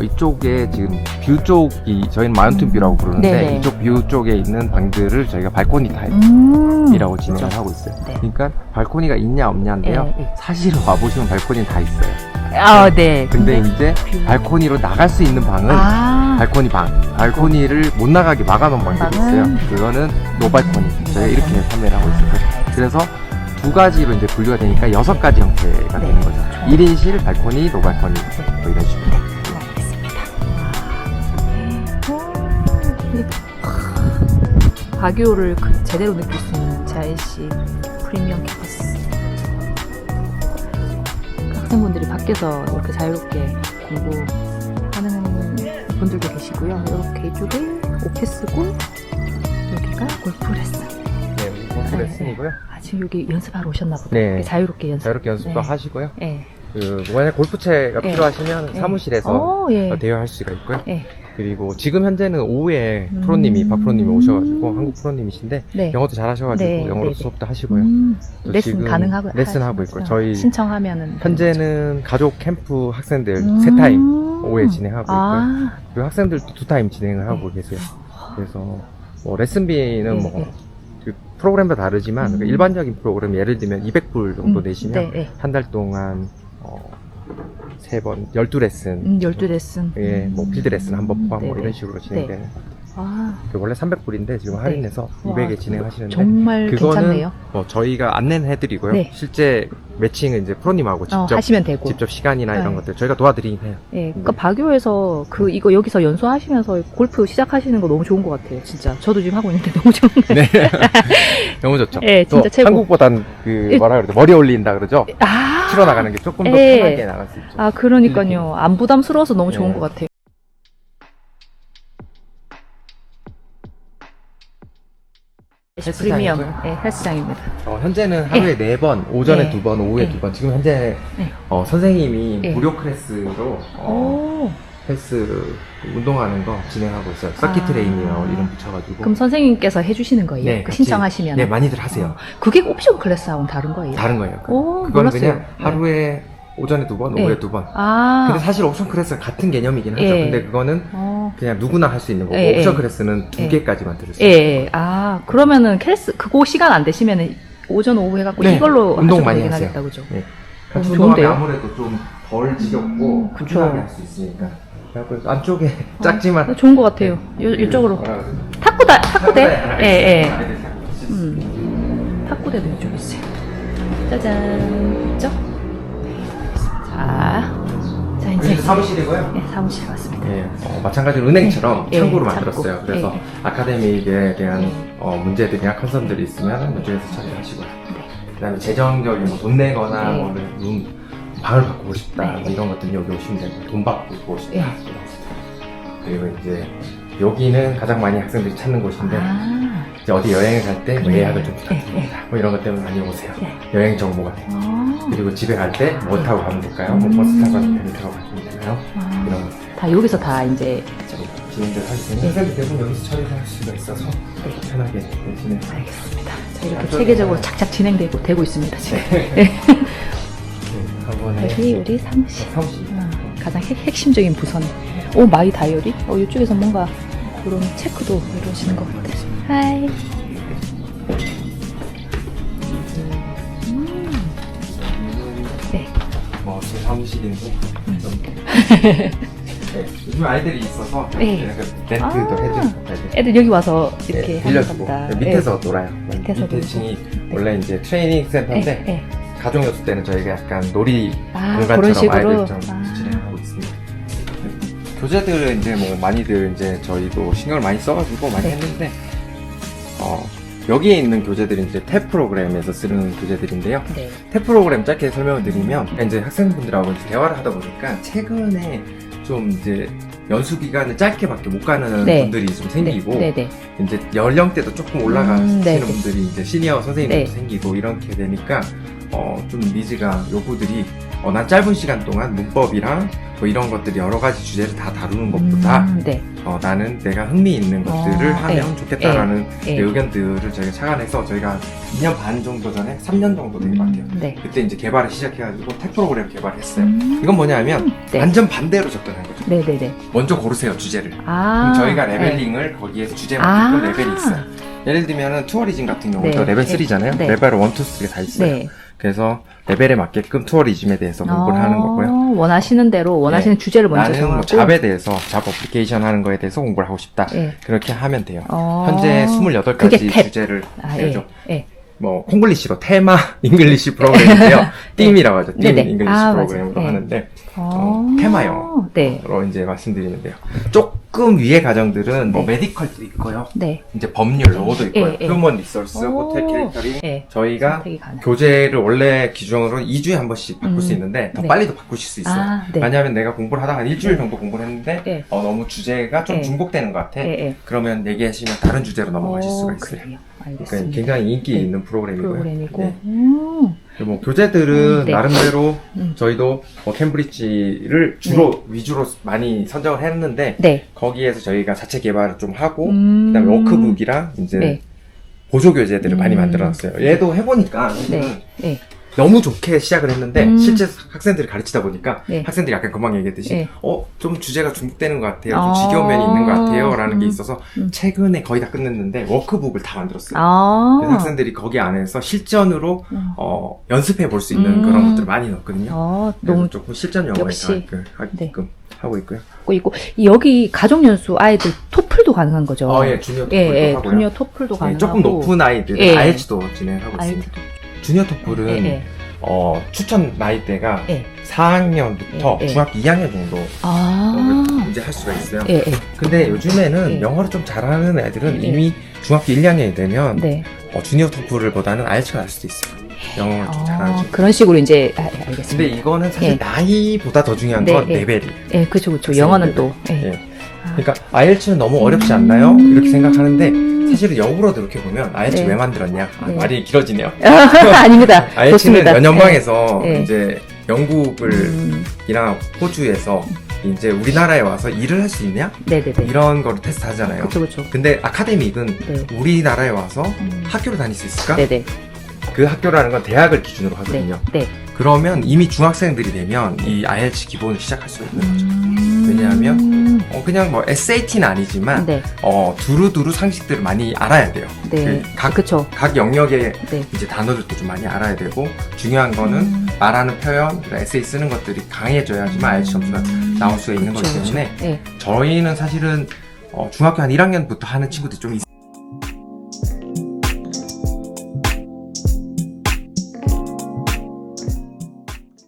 이쪽에 지금 뷰 쪽이 저희는 마운틴 뷰라고 부르는데 네네. 이쪽 뷰 쪽에 있는 방들을 저희가 발코니 타입이라고 진행을 하고 있어요. 네. 그러니까 발코니가 있냐 없냐인데요. 예, 예. 사실은 와보시면 발코니는 다 있어요. 아, 네. 근데 이제 뷰. 발코니로 나갈 수 있는 방은 발코니 방, 발코니를 못 나가게 막아놓은 방들이 있어요. 그거는 노발코니. 저희가 이렇게 판매를 하고 있어요. 그래서 두 가지로 이제 분류가 되니까 6가지 형태가 네. 되는 거죠. 1인실, 발코니, 노발코니 뭐 이런 식으로. 바교를 제대로 느낄 수 있는 JIC 프리미엄 캠퍼스. 학생분들이 밖에서 이렇게 자유롭게 공부하는 분들도 계시고요. 이렇게 이쪽에 오피스고 여기가 골프 레슨. 네, 골프 네. 레슨이고요. 아, 지금 여기 연습하러 오셨나 보다. 네. 이렇게 자유롭게 연습. 자유롭게 연습도 네. 하시고요. 예. 만약 골프채가 네. 필요하시면 네. 사무실에서 예. 대여할 수가 있고요. 예. 그리고 지금 현재는 오후에 프로님이 박 프로님이 오셔가지고 한국 프로님이신데 네. 영어도 잘하셔가지고 네, 영어로 네, 네. 수업도 하시고요. 또 레슨 지금 가능하고 레슨하고 있고요. 저희 신청하면은 현재는 가족 캠프 학생들 세 타임 오후에 진행하고 있고요. 그리고 학생들도 2타임 진행을 하고 계세요. 그래서 뭐 레슨비는 네, 뭐 네. 그 프로그램도 다르지만 그러니까 일반적인 프로그램 예를 들면 200불 정도 내시면 네, 네. 한 달 동안 3번 12레슨 12레슨. 예, 뭐 필드 레슨 한 번 포함 뭐 네네. 이런 식으로 진행되는. 아, 원래 300불인데 지금 할인해서 와, 200에 진행하시는데 정말 괜찮네요. 저희가 안내는 해드리고요. 네. 실제 매칭은 이제 프로님하고 직접 하시면 되고. 직접 시간이나 이런 네. 것들 저희가 도와드리긴 해요. 예, 그러니까 바교에서 이거 여기서 연수하시면서 골프 시작하시는 거 너무 좋은 것 같아요. 진짜 저도 지금 하고 있는데 너무 좋은 것 같아요. 네, 너무 좋죠. 예, 또 진짜 최고. 한국보단 그 뭐라 그러죠? 머리 올린다 그러죠? 아, 치러 나가는 게 조금 더 예. 편하게 나갈 수 있죠. 아, 그러니까요. 안 부담스러워서 너무 좋은 네. 것 같아요. 프리미엄 헬스장이고요. 예, 헬스장입니다. 현재는 하루에 4번, 오전에 네. 2번, 오후에 네. 2번. 지금 현재 네. 선생님이 네. 무료 클래스로 오, 헬스 운동하는 거 진행하고 있어요. 서킷 아. 트레이닝이라고 이름 붙여가지고. 그럼 선생님께서 해주시는 거예요? 네, 그 같이, 신청하시면? 네, 많이들 하세요. 그게 옵션 클래스하고는 다른 거예요? 다른 거예요. 오, 그건 몰랐어요. 그냥 네. 하루에 오전에 2번, 네. 오후에 2번. 아, 근데 사실 옵션 클래스는 같은 개념이긴 하죠. 예. 근데 그거는 그냥 누구나 할 수 있는 거고 예, 옵션 예. 클래스는 예. 2개까지만 들을 수 예, 있어요. 예. 아, 그러면은 그거 시간 안 되시면은 오전, 오후 해갖고 네, 이걸로 운동 하셔도 많이 되긴 하세요. 하겠다, 그죠? 네. 너무 같이 운동하면 좋은데요? 아무래도 좀 덜 지겹고 그쵸. 꾸준하게 할 수 있으니까. 그래서 안쪽에 작지만 좋은 것 같아요. 이쪽으로. 뭐라 그러지? 탁구대? 예, 예. 아이들 탁구 치시죠. 탁구대도 이쪽에 있어요. 짜잔. 있죠? 자, 굉장히 사무실이고요. 네, 사무실 맞습니다. 예, 마찬가지로 은행처럼 네, 창구로 네, 만들었어요. 창구. 그래서 네. 아카데믹에 대한 문제들이나 컨선들이 있으면 이쪽에서 처리하시고요. 그다음에 재정적인 돈 내거나 네. 뭐 방을 바꾸고 싶다 네. 뭐 이런 것들은 여기 오시면 되고 돈 바꾸고 싶다 네. 이런 것들. 그리고 이제 여기는 가장 많이 학생들이 찾는 곳인데 아, 이제 어디 여행을 갈 때 뭐 네. 예약을 좀 부탁드립니다. 뭐 이런 것 때문에 많이 오세요. 네. 여행 정보가. 그리고 집에 갈 때 뭐 타고 가면 될까요? 뭐 버스 타고 가면 배를 타고 가시면 되나요? 이런 것 다 여기서 다 이제 진행들 하기 때문에 네. 학생들 대부분 여기서 처리할 수가 있어서 편하게 대신에 알겠습니다. 자, 이렇게 체계적으로 착착 되고 있습니다. 지금. 네. 한번 여기 우리 사무실. 사무실. 가장 핵심적인 부서네. 오, 마이 다이어리? 이쪽에서 뭔가 그런 체크도 이루어지는 것 같아요. 하이. 네. 뭐 제 사무실인데 네, 요즘 아이들이 있어서 네. 렌트도 아. 해주고 애들 여기 와서 이렇게 네, 하는 빌려주고 겁니다. 밑에서 놀아요. 밑에서 밑에 놀고. 층이 원래 이제 트레이닝 센터인데 네. 네. 가족 연수 때는 저희가 약간 놀이 아, 공간처럼 그런 식으로? 아이들 좀 아. 진행하고 있습니다. 교재들은 이제 뭐 많이들 이제 저희도 신경을 많이 써가지고 많이 네. 했는데 여기에 있는 교재들이 이제 탭 프로그램에서 쓰는 교재들인데요. 네. 탭 프로그램 짧게 설명을 드리면 이제 학생분들하고 이제 대화를 하다 보니까 최근에 좀 이제 연수 기간을 짧게밖에 못 가는 네. 분들이 좀 생기고 네. 네. 이제 연령대도 조금 올라가시는 네. 분들이 이제 시니어 선생님들도 네. 생기고 이렇게 되니까 좀 니즈가 요구들이 난 짧은 시간 동안 문법이랑 뭐 이런 것들이 여러 가지 주제를 다 다루는 것보다 네. 나는 내가 흥미 있는 것들을 하면 네. 좋겠다라는 네. 의견들을 저희가 착안해서 저희가 2년 반 정도 전에 3년 정도 된 것 같아요. 네. 그때 이제 개발을 시작해가지고 탭 프로그램 개발을 했어요. 이건 뭐냐면 네. 완전 반대로 접근한 거죠. 네네네. 먼저 고르세요 주제를. 아. 그럼 저희가 네. 레벨링을 거기에서 주제에 아. 맞게끔 레벨이 있어요. 예를 들면은 투어리즘 같은 경우도 네. 레벨 3잖아요. 네. 레벨 1, 2, 3가 다 있어요. 네. 그래서 레벨에 맞게끔 투어리즘에 대해서 공부를 하는 거고요. 원하시는 대로 원하시는 네. 주제를 먼저 나는 정하고. 뭐 잡에 대해서 잡 어플리케이션 하는 거에 대해서 공부를 하고 싶다. 네. 그렇게 하면 돼요. 그게 현재 28가지 탭. 주제를 아, 해죠. 예. 예. 뭐 콩글리시로 테마 잉글리시 프로그램인데요. 띵이라고 하죠. 띵 네네. 잉글리시 아, 프로그램으로 맞아요. 네. 하는데 테마 영어로 네. 이제 말씀드리는데요. 조금 위의 가정들은 뭐 네. 메디컬도 있고요. 네. 이제 법률 로도 있고요. 예, 예. 휴먼 리소스, 오. 호텔 캐릭터링. 예. 저희가 선택이 가능. 교재를 원래 기준으로 2주에 한 번씩 바꿀 수 있는데 더 네. 빨리도 바꾸실 수 있어요. 아, 네. 왜냐하면 내가 공부를 하다가 한 일주일 네. 정도 공부를 했는데 네. 너무 주제가 좀 네. 중복되는 것 같아. 예, 예. 그러면 얘기하시면 다른 주제로 넘어가실 수가 있어요. 그래요. 그러니까 알겠습니다. 굉장히 인기 네. 있는 프로그램이고요. 프로그램이고. 네. 그리고 뭐 교재들은 네. 나름대로 음. 저희도 뭐 캠브리지를 주로 위주로 많이 선정을 했는데 네. 거기에서 저희가 자체 개발을 좀 하고 그다음에 음. 워크북이랑 이제 네. 보조 교재들을 많이 음. 만들어놨어요. 얘도 해보니까 네. 네. 너무 좋게 시작을 했는데 실제 학생들이 가르치다 보니까 네. 학생들이 약간 금방 얘기했듯이 네. 좀 주제가 중복되는 것 같아요. 아. 좀 지겨운 면이 있는 것 같아요. 라는 게 음. 있어서 음. 최근에 거의 다 끝냈는데 워크북을 다 만들었어요. 아. 그래서 학생들이 거기 안에서 실전으로 음. 연습해 볼 수 있는 그런 것들을 많이 넣었거든요. 아, 그래서 너무 조금 실전 영어에 역시. 하게끔 하고 있고요. 있고 여기 가족연수 아이들 토플도 가능한 거죠. 예, 주니어 토플도 예, 하고요. 주니어 토플도 예, 가능하고. 조금 높은 아이들 예. IELTS도 진행하고 있습니다. 주니어 토플은 예, 예. 추천 나이대가 예. 4학년부터 예, 예. 중학교 2학년 정도 아. 이제 할 수가 있어요. 예, 예. 근데 요즘에는 예. 영어를 좀 잘하는 애들은 예. 이미 중학교 1, 2학년이 되면 네. 주니어 토플을 보다는 IELTS가 날 수도 있어요. 영어를 좀 잘하는 친구. 그런 식으로 이제 알겠습니다. 근데 이거는 사실 예. 나이보다 더 중요한 네, 건 예. 레벨이. 예, 그쵸. 학생들 영어는 레벨. 또. 예. 예. 그러니까 IELTS는 너무 어렵지 않나요? 이렇게 생각하는데 사실은 역으로 이렇게 보면 IELTS 네. 왜 만들었냐? 네. 말이 길어지네요. 아닙니다. IELTS는 좋습니다. 연연방에서 예. 이제 영국이랑 호주에서 이제 우리나라에 와서 일을 할 수 있냐? 네네네. 이런 거를 테스트 하잖아요. 그쵸. 근데 아카데믹은 네. 우리나라에 와서 학교를 다닐 수 있을까? 네네. 그 학교라는 건 대학을 기준으로 하거든요. 네. 그러면 이미 중학생들이 되면 이 IELTS 기본을 시작할 수가 있는 거죠. 왜냐하면 그냥 뭐 SAT는 아니지만 네. 두루두루 상식들을 많이 알아야 돼요. 네. 그쵸. 각 영역의 네. 이제 단어들도 좀 많이 알아야 되고 중요한 거는 말하는 표현, 에세이 쓰는 것들이 강해져야지만 IELTS 점수가 나올 수가 있는 거기 때문에 네. 저희는 사실은 중학교 한 1학년부터 하는 친구들이 좀 있어요.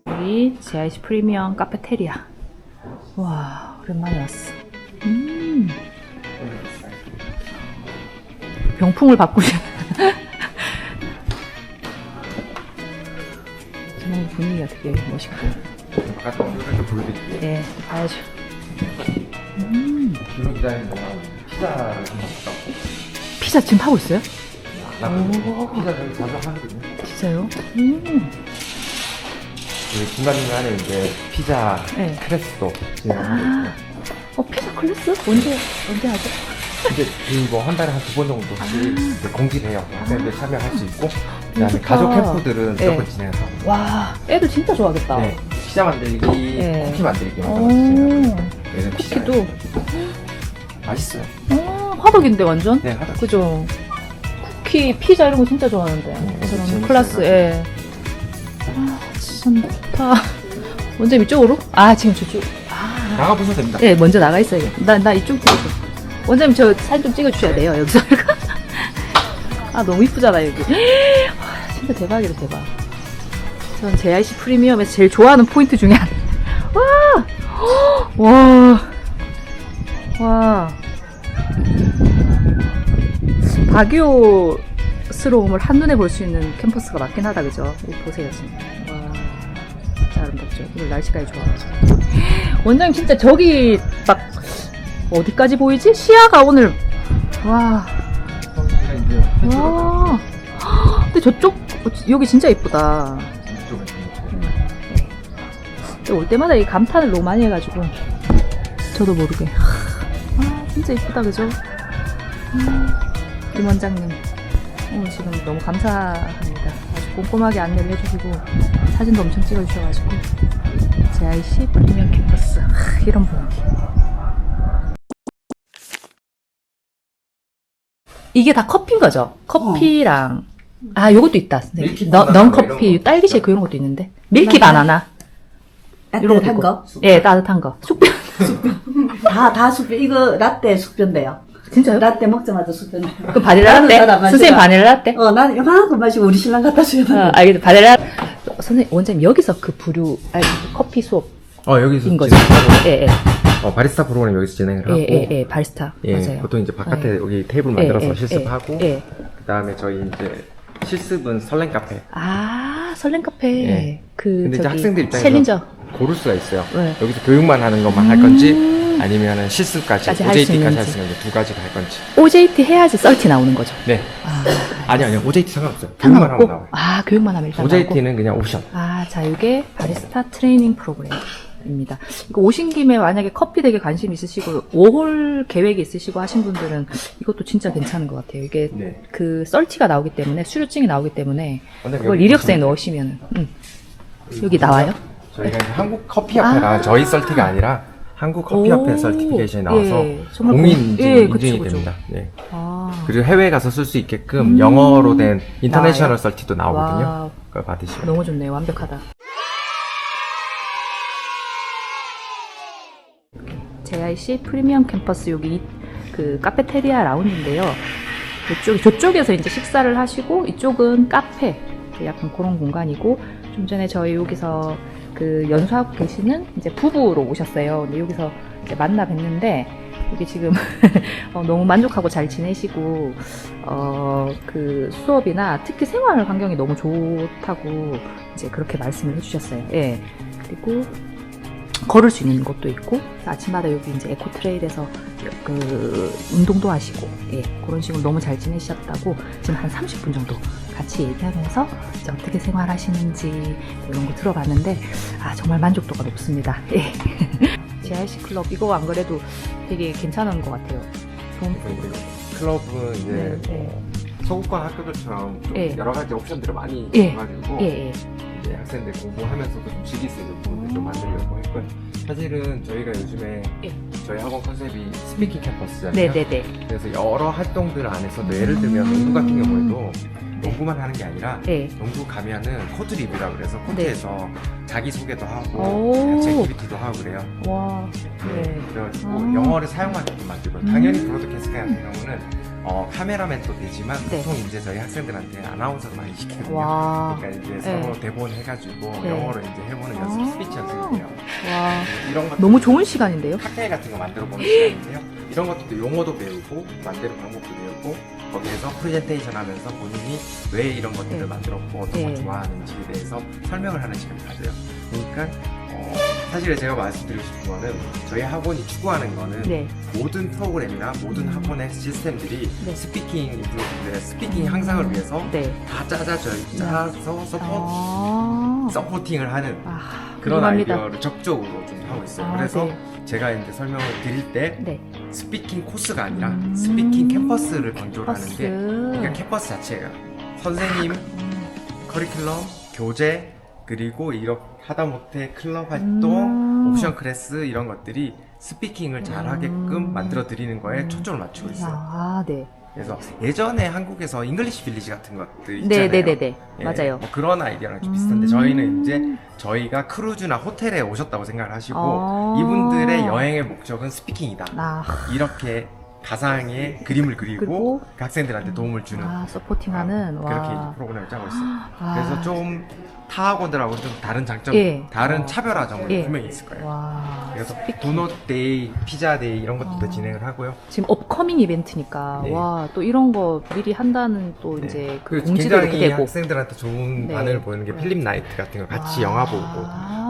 여기 GIC 프리미엄 카페테리아 와, 오랜만에 왔어. 병풍을 바꾸셔. 정말 분위기가 되게 멋있고. 바깥 뷰를 좀 보여드릴게요. 네, 봐야죠. 기존 디자인은 피자를 좀 바꿨고. 피자 지금 파고 있어요? 피자 저희 자주 하거든요. 진짜요? 중간중간에 이제 피자 네. 클래스도 진행하고 있고. 피자 클래스? 언제 하죠? 이제 뭐 한 달에 한 2번 정도씩 이제 공지를 해요. 학생들 참여할 수 있고. 그다음에 좋다. 가족 캠프들은 네. 무조건 진행해서 하고. 와, 애들 진짜 좋아하겠다. 네. 피자 만들기, 네. 쿠키 만들기 만들었어요. 얘는 쿠키도. 피자예요. 맛있어요. 화덕인데 완전? 네, 하다. 그죠? 쿠키, 피자 이런 거 진짜 좋아하는데. 저런 재밌어요. 클래스, 예. 진짜 좋다. 원장님 이쪽으로? 지금 저쪽. 나가보셔도 됩니다. 예, 먼저 나가 있어요. 나 이쪽 찍어. 원장님 저 사진 좀 찍어주셔야 돼요, 여기서. 너무 이쁘잖아, 여기. 와, 진짜 대박이다, 대박. 전 JIC 프리미엄에서 제일 좋아하는 포인트 중에 하나. 와. 박요스러움을 한눈에 볼 수 있는 캠퍼스가 맞긴 하다, 그죠? 이거 보세요, 지금. 와, 진짜 아름답죠? 오늘 날씨까지 좋아가지고. 원장님 진짜 저기 막 어디까지 보이지? 시야가 오늘 와. 근데 저쪽 여기 진짜 이쁘다. 올 때마다 이 감탄을 너무 많이 해가지고 저도 모르게 진짜 이쁘다, 그죠? 임 원장님 오늘 지금 너무 감사합니다. 아주 꼼꼼하게 안내를 해주시고 사진도 엄청 찍어주셔가지고 JIC 프리미엄 캠퍼스 이런 분위기. 이게 다 커피인 거죠? 커피랑 요것도 있다, 선생님. 밀키 넌 바나나 커피, 이런 거. 딸기 쉐이크 이런 것도 있는데 밀키 바나나 이런 것도 따뜻한 있고. 거? 예, 따뜻한 거. 숙변. 다 숙변. 이거 라떼 숙변돼요. 진짜요? 라떼 먹자마자 숙변돼요. 그 바닐라 나는 라떼? 잘안 마시잖아. 선생님 바닐라 라떼? 난 요만큼 마시고 우리 신랑 갖다 줘야 돼. 알겠다. 바닐라. 선생님, 원장님 여기서 그 부류, 커피 수업인 여기서 거죠? 진행하고, 예, 바리스타 프로그램 여기서 진행을 하고. 예, 바리스타. 맞아요. 보통 이제 바깥에 네. 여기 테이블 만들어서 예, 실습하고. 예. 그다음에 저희 이제 실습은 설렌 카페. 설렌 카페. 예. 그, 근데 이제 저기, 학생들 입장에서 챌린저. 고를 수가 있어요. 네. 여기서 교육만 하는 것만 할 건지, 아니면은 실습까지, 까지 할수 OJT까지 할 있는지. 수 있는 두 가지를 할 건지. OJT 해야지 썰티 나오는 거죠? 네. 아니요. OJT 상관없어요. 교육만 하면 상관없고? 나와요. 교육만 하면 일단 나오고. OJT는 그냥 옵션. 자, 이게 바리스타 트레이닝 프로그램입니다. 이거 오신 김에 만약에 커피 되게 관심 있으시고, 5홀 계획이 있으시고 하신 분들은 이것도 진짜 괜찮은 것 같아요. 이게 네. 그 썰티가 나오기 때문에, 수료증이 나오기 때문에, 원장님, 그걸 여기 이력서에 보시면 넣으시면은, 여기 나와요? 저희가 이제 한국 커피협회랑 저희 썰티가 아니라 한국 커피협회 오, 설티피케이션이 나와서 예, 정말 공인 공- 인증, 예, 인증이 그쵸. 됩니다. 네. 아, 그리고 해외에 가서 쓸 수 있게끔 영어로 된 인터내셔널 나와요? 설티도 나오거든요. 와우. 그걸 받으시면 너무 좋네요. 완벽하다. JIC 프리미엄 캠퍼스 여기 그 카페테리아 라운지인데요. 저쪽에서 이제 식사를 하시고 이쪽은 카페, 약간 그런 공간이고, 좀 전에 저희 여기서 그 연수하고 계시는 이제 부부로 오셨어요. 근데 여기서 이제 만나 뵀는데 이게 지금 너무 만족하고 잘 지내시고 그 수업이나 특히 생활 환경이 너무 좋다고 이제 그렇게 말씀을 해주셨어요. 예. 그리고 걸을 수 있는 곳도 있고 아침마다 여기 이제 에코트레일에서 그 운동도 하시고 그런 식으로 너무 잘 지내셨다고 지금 한 30분 정도 같이 얘기하면서 이제 어떻게 생활하시는지 이런 거 들어봤는데 정말 만족도가 높습니다. JIC 클럽 이거 안 그래도 되게 괜찮은 것 같아요. 클럽은 이제 네. 서구권 학교들처럼 좀 예. 여러 가지 옵션들을 많이 예. 줘가지고 예. 이제 학생들 공부하면서도 좀 즐길 수 있는 부분을 좀 만들려고 했고요. 사실은 저희가 요즘에 예. 저희 학원 컨셉이 스피킹 캠퍼스잖아요. 네네네. 그래서 여러 활동들 안에서도 예를 들면 농구 같은 경우에도 농구만 하는 게 아니라 네. 농구 가면은 코트 리뷰라 그래서 코트에서 자기 소개도 하고 오. 제 액티비티도 하고 그래요. 와. 네. 네. 그래가지고 아. 영어를 사용하게끔 만들고 당연히 브로드캐스팅 같은 경우는 카메라맨도 되지만 네. 보통 이제 저희 학생들한테 아나운서를 많이 시키거든요. 와. 그러니까 이제 서로 네. 대본 해가지고 네. 영어로 이제 해보는 아. 연습 스피치 연습이에요. 와. 이런 것 너무 좋은 시간인데요? 칵테일 같은 거 만들어 보는 시간인데요. 이런 것도 용어도 배우고 만드는 방법도 배우고 거기에서 프레젠테이션 하면서 본인이 왜 이런 것들을 네. 만들었고 어떤 네. 걸 좋아하는지에 대해서 설명을 하는 시간을 가져요. 그러니까 사실 제가 말씀드리고 싶은 거는 저희 학원이 추구하는 거는 네. 모든 프로그램이나 모든 학원의 시스템들이 네. 스피킹 향상을 위해서 네. 다 짜서 서포팅을 하는 아, 그런 훌륭합니다. 아이디어를 적극적으로 좀 하고 있어요. 아, 그래서 네. 제가 이제 설명을 드릴 때 네. 스피킹 코스가 아니라 스피킹 캠퍼스를 강조를 캠퍼스. 하는데 그러니까 캠퍼스 자체가 선생님, 커리큘럼, 교재 그리고 이렇게 하다못해 클럽 활동, 옵션 클래스 이런 것들이 스피킹을 잘하게끔 만들어 드리는 거에 초점을 맞추고 있어요. 아, 네. 그래서 예전에 한국에서 잉글리시 빌리지 같은 것들 있잖아요. 네네네네. 예, 맞아요. 뭐 그런 아이디어랑 좀 비슷한데 저희는 이제 저희가 크루즈나 호텔에 오셨다고 생각을 하시고 아. 이분들의 여행의 목적은 스피킹이다. 아, 이렇게 가상의 그림을 그리고 그리고 그 학생들한테 도움을 주는 서포팅하는. 와. 그렇게 이제 프로그램을 짜고 있어요. 아. 그래서 좀 타 학원들하고는 좀 다른 장점, 예. 다른 차별화 점은 예. 분명히 있을 거예요. 와. 그래서 도넛데이, 피자데이 이런 것도 진행을 하고요. 지금 업커밍 이벤트니까 네. 와, 또 이런 거 미리 한다는 또 네. 이제 그 공지도 이렇게 굉장히 되고. 학생들한테 좋은 네. 반응을 보이는 게 필립 나이트 같은 거 같이 아. 영화 보고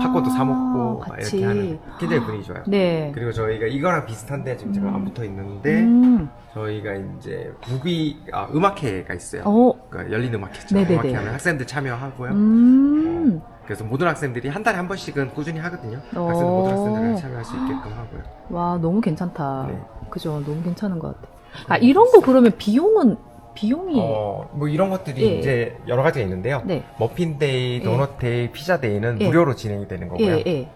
팝콘도 사 먹고 막 같이. 이렇게 하는 굉장히 분위기 좋아요. 네. 그리고 저희가 이거랑 비슷한데 지금 제가 안 붙어 있는데 저희가 이제 음악회가 있어요. 그러니까 열린 음악회죠. 네네네. 음악회 하면 학생들 참여하고요. 그래서 모든 학생들이 한 달에 한 번씩은 꾸준히 하거든요. 학생들 모든 학생들이 참여할 수 있게끔 하고요. 와, 너무 괜찮다. 네. 그죠? 너무 괜찮은 것 같아. 아, 이런 거 그러면 비용이 뭐 이런 것들이 예. 이제 여러 가지가 있는데요. 네. 머핀데이, 예. 도넛데이, 피자데이는 예. 무료로 진행이 되는 거고요. 예, 예.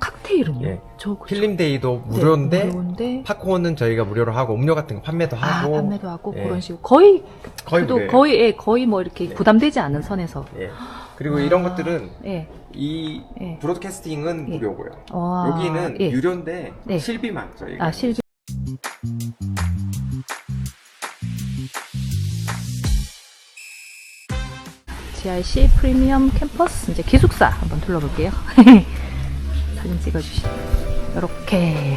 칵테일은요? 예. 저 필름데이도 무료인데 무료인데 팝콘은 저희가 무료로 하고 음료 같은 거 판매도 하고 판매도 하고 예. 그런 식으로 거의 무료예요. 거의 뭐 이렇게 네. 부담되지 않은 선에서. 예. 그리고 이런 것들은 예. 이 예. 브로드캐스팅은 예. 무료고요. 와, 여기는 예. 유료인데 네. 실비만 저희가 아, 실비. GRC 프리미엄 캠퍼스 이제 기숙사 한번 둘러볼게요. 사진 찍어주시죠. 이렇게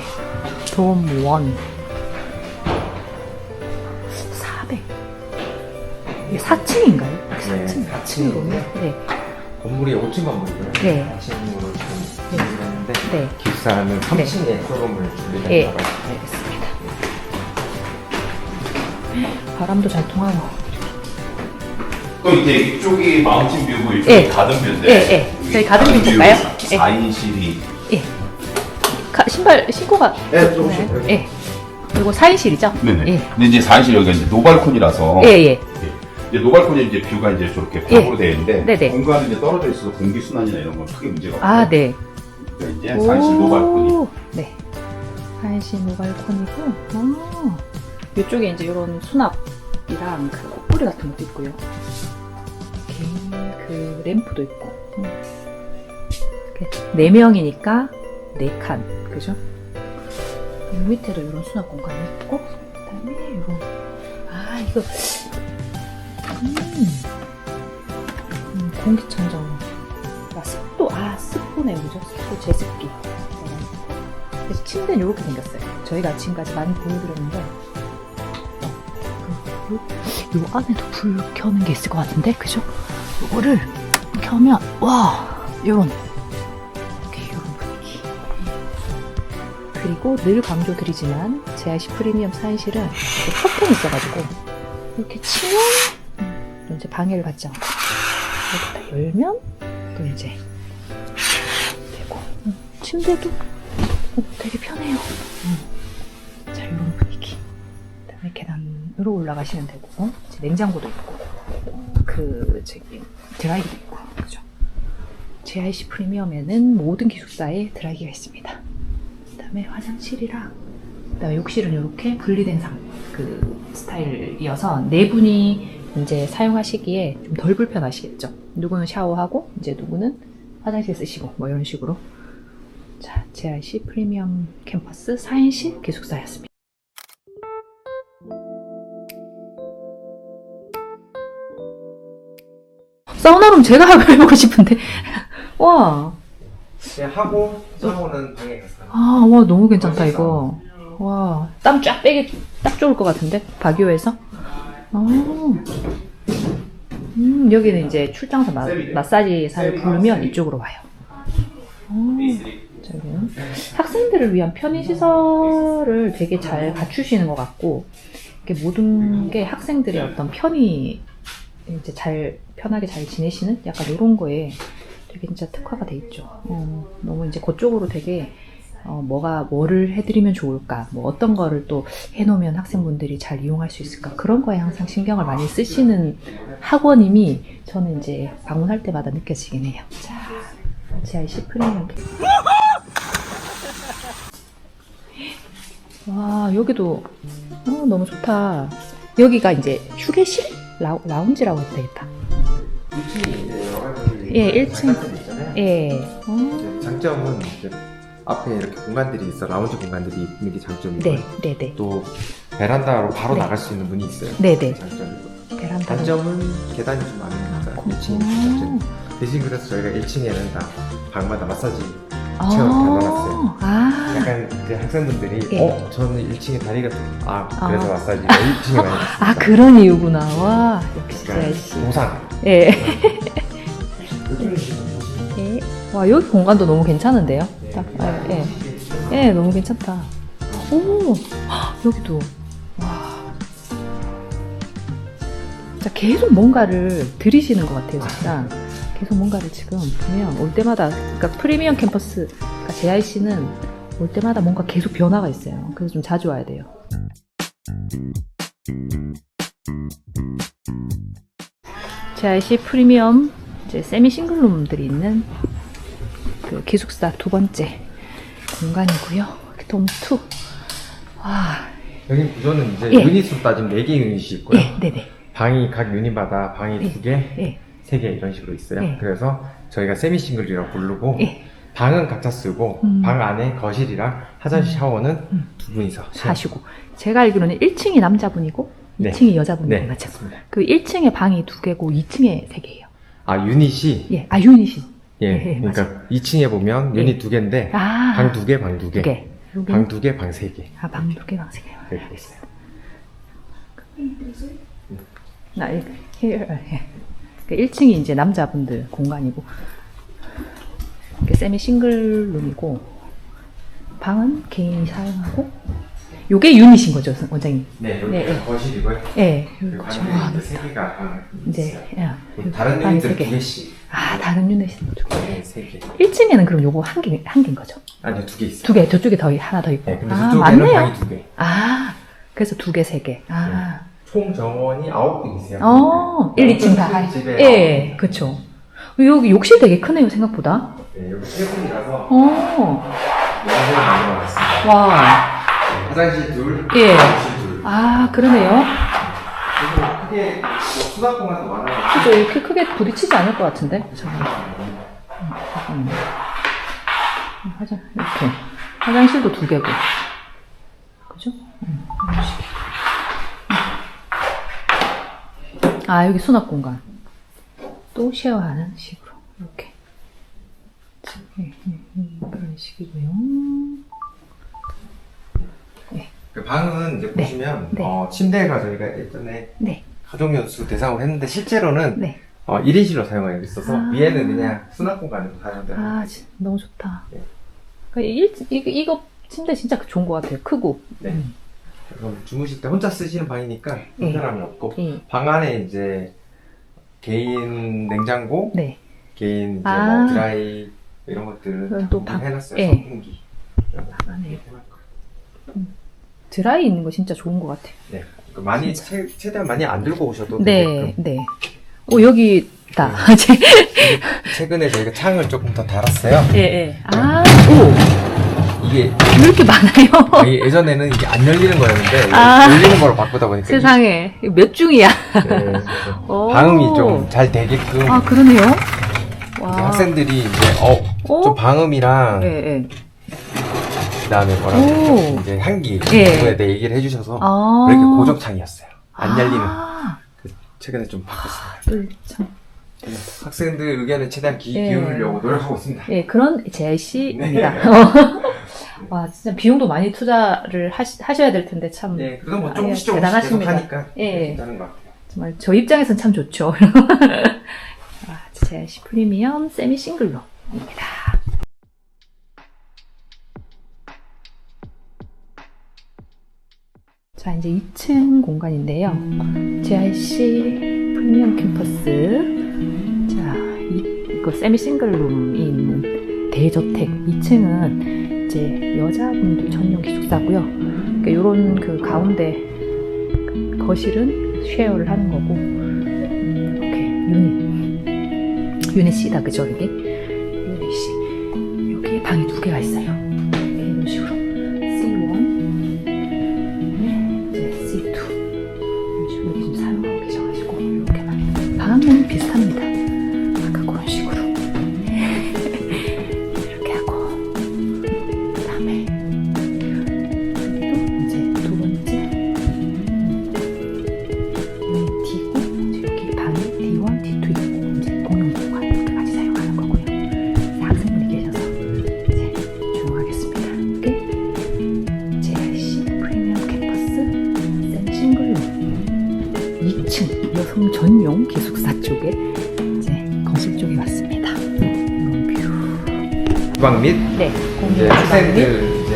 돔 1 400 이게 4층인가요? 네, 4층으로 네. 건물이 5층 건물이고요. 네. 4층으로 좀 준비했는데 네. 기숙사는 3층에 네. 쇼룸을 예, 준비했다고 요 알겠습니다. 바람도 잘 통하고. 또 이제 이쪽이 마운틴 뷰고 이쪽이 예. 가든 뷰인데 예, 예. 저희 가든 뷰 볼까요? 예. 4인실이 예. 신발 신고가. 네, 조금씩. 예. 그리고 4인실이죠? 네네. 예. 근데 이제 4인실 여기가 이제 노발콘이라서 예, 예. 이제 노발콘이 이제 뷰가 이제 저렇게 벽으로 되어 있는데 네네. 공간이 이제 떨어져 있어서 공기 순환이나 이런 건 크게 문제가 없고 아, 네. 그러니까 이제 4인실 노발콘이 네. 4인실 노발콘이고, 이쪽에 이제 이런 수납이랑 그 콧불이 같은 것도 있고요. 이렇게 그 램프도 있고. 이렇게 4명이니까 4칸. 그죠? 밑에도 이런 수납 공간이 있고, 그 다음에 이런. 아, 이거. 공기청정. 습도네요, 그죠? 습도 제습기. 그래서 침대는 이렇게 생겼어요. 저희가 지금까지 많이 보여드렸는데, 요 안에도 불 켜는 게 있을 것 같은데, 그죠? 이거를 켜면, 와, 이런 분위기. 그리고 늘 강조드리지만, GRC 프리미엄 4인실은 커튼이 있어가지고, 이렇게 치면, 또 이제 방해를 받지 않고, 이렇게 다 열면, 또 이제, 되고, 침대도 되게 편해요. 자, 이런 분위기. 그다음에 계단으로 올라가시면 되고, 이제 냉장고도 있고, 드라이기도 있고, 그죠? GRC 프리미엄에는 모든 기숙사에 드라이기가 있습니다. 그다음에 화장실이랑, 그다음에 욕실은 이렇게 분리된 스타일이어서 네 분이 이제 사용하시기에 좀 덜 불편하시겠죠. 누구는 샤워하고, 이제 누구는 화장실 쓰시고, 뭐 이런 식으로. 자, GRC 프리미엄 캠퍼스 4인실 기숙사였습니다. 사우나룸 제가 해보고 싶은데. 와. 그냥 하고 샤워는 방에 가서. 아, 와, 너무 괜찮다, 이거. 와, 땀 쫙 빼기 딱 좋을 것 같은데? 바기오에서? 여기는 이제 출장사 마사지사를 부르면 이쪽으로 와요. 저기는 학생들을 위한 편의시설을 되게 잘 갖추시는 것 같고, 이게 모든 게 학생들의 어떤 이제 편하게 잘 지내시는 약간 이런 거에 되게 진짜 특화가 돼 있죠. 너무 이제 그쪽으로 되게 뭐를 해드리면 좋을까, 뭐 어떤 거를 또 해놓으면 학생분들이 잘 이용할 수 있을까, 그런 거에 항상 신경을 많이 쓰시는 학원임이 저는 이제 방문할 때마다 느껴지긴 해요. 자, GIC 프리미엄. 와, 여기도 너무 좋다. 여기가 이제 휴게실? 라운지라고 해도 되겠다. 1층이 이제 여러 가지 예, 1층. 장단점이 있잖아요. 예. 장점은 이제 앞에 이렇게 공간들이 있어, 라운지 공간들이 있는 게 장점이고, 네네. 또 베란다로 바로 네. 나갈 수 있는 문이 있어요. 네네. 장점이고. 베란다. 단점은 계단이 좀 많으니까 1층이 단점. 대신 그래서 저희가 1층에는 다 방마다 마사지 체험을 다 넣어놨어요. 약간 이제 학생분들이 예. 저는 1층에 다리가 그래서 마사지 1층에 많이 갔습니다. 그런 이유구나. 와, 역시 그러니까 GIC. 보상. 예. 예. 와, 여기 공간도 너무 괜찮은데요? 딱, 예. 예, 너무 괜찮다. 오, 여기도. 와. 진짜 계속 뭔가를 들이시는 것 같아요, 진짜. 계속 뭔가를 지금 보면 올 때마다, 그러니까 프리미엄 캠퍼스, 그러니까 GIC는 올 때마다 뭔가 계속 변화가 있어요. 그래서 좀 자주 와야 돼요. GIC 프리미엄 이제 세미 싱글룸들이 있는 그 기숙사 두 번째 공간이고요. 돔2. 와. 여기 구조는 이제 예. 유닛으로 따지면 4개 유닛이 있고요. 예, 네네. 방이 각 유닛마다 방이 예. 2개, 예. 3개 이런 식으로 있어요. 예. 그래서 저희가 세미 싱글이라고 부르고 예. 방은 각자 쓰고 방 안에 거실이랑 화장실 샤워는 두 분이서 하시고. 제가 알기로는 1층이 남자분이고 네. 2층이 여자분이고 네, 맞죠? 맞습니다. 그 1층에 방이 2개고 2층에 3개예요. 유닛이 예. 유닛이. 예, 그러니까 2층에 보면 예. 유닛 2개인데 방 2개, 방 2개, 2개. 방 2개, 방 3개 방 2개, 방 3개. 이렇게 있어요. here. 예. 1층이 이제 남자분들 공간이고, 이게 세미 싱글룸이고, 방은 개인이 사용하고, 요게 유닛인 거죠, 원장님? 네, 여기 네, 거실이고요. 예, 그리고 그렇죠. 방에 이제 3개가 방 이제, 다른 방이 유닛들 3개. 2개씩. 다른 유닛이. 네, 3개. 1층에는 그럼 요거 한 개인 거죠? 아니요, 2개 있어요. 2개, 저쪽에 하나 더 있고. 네, 근데 저쪽에는 맞네요. 방이 2개. 그래서 2개, 3개. 총 정원이 9분이세요. 1, 2층 다. 집에 예, 그쵸. 여기 욕실 되게 크네요, 생각보다. 네, 여기 3분이라서 와. 많이 많았습니다. 화장실 둘, 예. 화장실 둘. 그러네요. 그리고 크게 수납공간도 많아요. 그죠, 이렇게 크게 부딪히지 않을 것 같은데? 이렇게. 화장실도 2개고. 그죠? 이런 식으로. 여기 수납 공간. 또 쉐어하는 식으로. 이렇게. 그런 식이고요. 그 방은 이제 네. 보시면 네. 침대가 저희가 예전에 네. 가족연수 대상으로 했는데 실제로는 네. 1인실로 사용하고 있어서 위에는 그냥 수납 공간으로 사용돼요. 너무 좋다. 네. 그러니까 이거 침대 진짜 좋은 것 같아요. 크고. 네. 그럼 주무실 때 혼자 쓰시는 방이니까 불편함이 없고 예. 방 안에 이제 개인 냉장고, 네. 개인 이제 뭐 드라이 이런 것들은 그럼 다 또 구비해놨어요. 예. 선풍기. 이런 거. 안에 드라이 있는 거 진짜 좋은 것 같아요. 네. 많이 최대한 많이 안 들고 오셔도 네, 되게끔. 네. 여기 있다. 최근에 저희가 창을 조금 더 달았어요. 예, 예. 오! 이게 왜 이렇게 많아요? 예전에는 이게 안 열리는 거였는데 열리는 걸로 바꾸다 보니까 세상에. 몇 중이야? 네, 그래서 오. 방음이 좀 잘 되게끔 그러네요. 이제 와. 학생들이 이제 좀 방음이랑 예, 예. 그다음에 오. 뭐라고 이제 향기 예. 부분에 대해 얘기를 해주셔서 이렇게 고정창이었어요. 안 열리는. 최근에 좀 바꿨어요. 참. 학생들 의견에 최대한 예. 기울이려고 노력하고 있습니다. 예, 그런 JIC입니다. 와, 진짜 비용도 많이 투자를 하셔야 될 텐데 참 네, 그래도 뭐 아, 조금씩 예, 조금씩 계속 대단하십니다. 하니까 예. 괜찮은 것 같아요. 정말 저 입장에선 참 좋죠. 아, JIC 프리미엄 세미 싱글룸입니다. 자, 이제 2층 공간인데요. JIC 프리미엄 캠퍼스. 자, 이거 세미 싱글룸이 있는 대저택. 2층은 이제 여자분들 전용 기숙사고요. 그러니까 요런 그 가운데 거실은 쉐어를 하는 거고, 이렇게 유닛 C다, 그죠? 이게 유닛 C. 여기에 방이 2개가 있어요. 이런 식으로 C1, 이제 C2 이런 식으로 지금 사용하고 계셔가지고 이렇게만 방은 비슷합니다. 아까 그런 식으로 이렇게 하고, 그다음에 여기도 이제 두 번째 D고, 이제 여기 방에 D1, D2 있고 이제 공용 공간 이렇게까지 사용하는 거고요. 학생분이 계셔서 이제 조용하겠습니다. 이게 JIC 프리미엄 캠퍼스 센 싱글룸 2층 여성 전용 기숙사 쪽에 이제 거실 쪽에 왔습니다. 이런 뷰. 주방 및 네, 이제 공용 주방 및 학생들 이제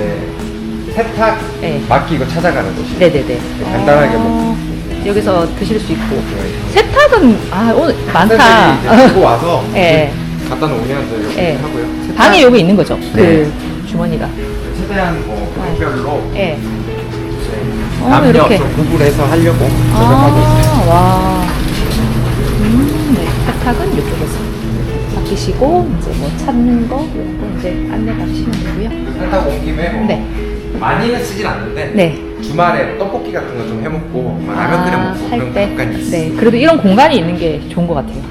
세탁 네. 맡기고 찾아가는 곳이 네네네. 간단하게 여기서 드실 수 있고. 네. 세탁은 오늘 많다. 학생들이 이제 들고 와서 예. 갖다 놓으면 이제 이렇게 예. 하고요. 세탁 방에 여기 있는 거죠. 네. 그 주머니가. 최대한 뭐 부분별로 예. 남녀 이렇게. 좀 구분해서 하려고 노력하고 있어요. 와. 네. 세탁은 이쪽에서 맡기시고, 이제 뭐 찾는 거, 이런 거 이제 안내 받으시면 되고요. 세탁 온 김에 뭐 네. 많이는 쓰진 않는데 네. 주말에 떡볶이 같은 거 좀 해먹고 라면 끓여 먹고 할 그런 때. 공간이 있어요. 네. 그래도 이런 공간이 있는 게 좋은 것 같아요.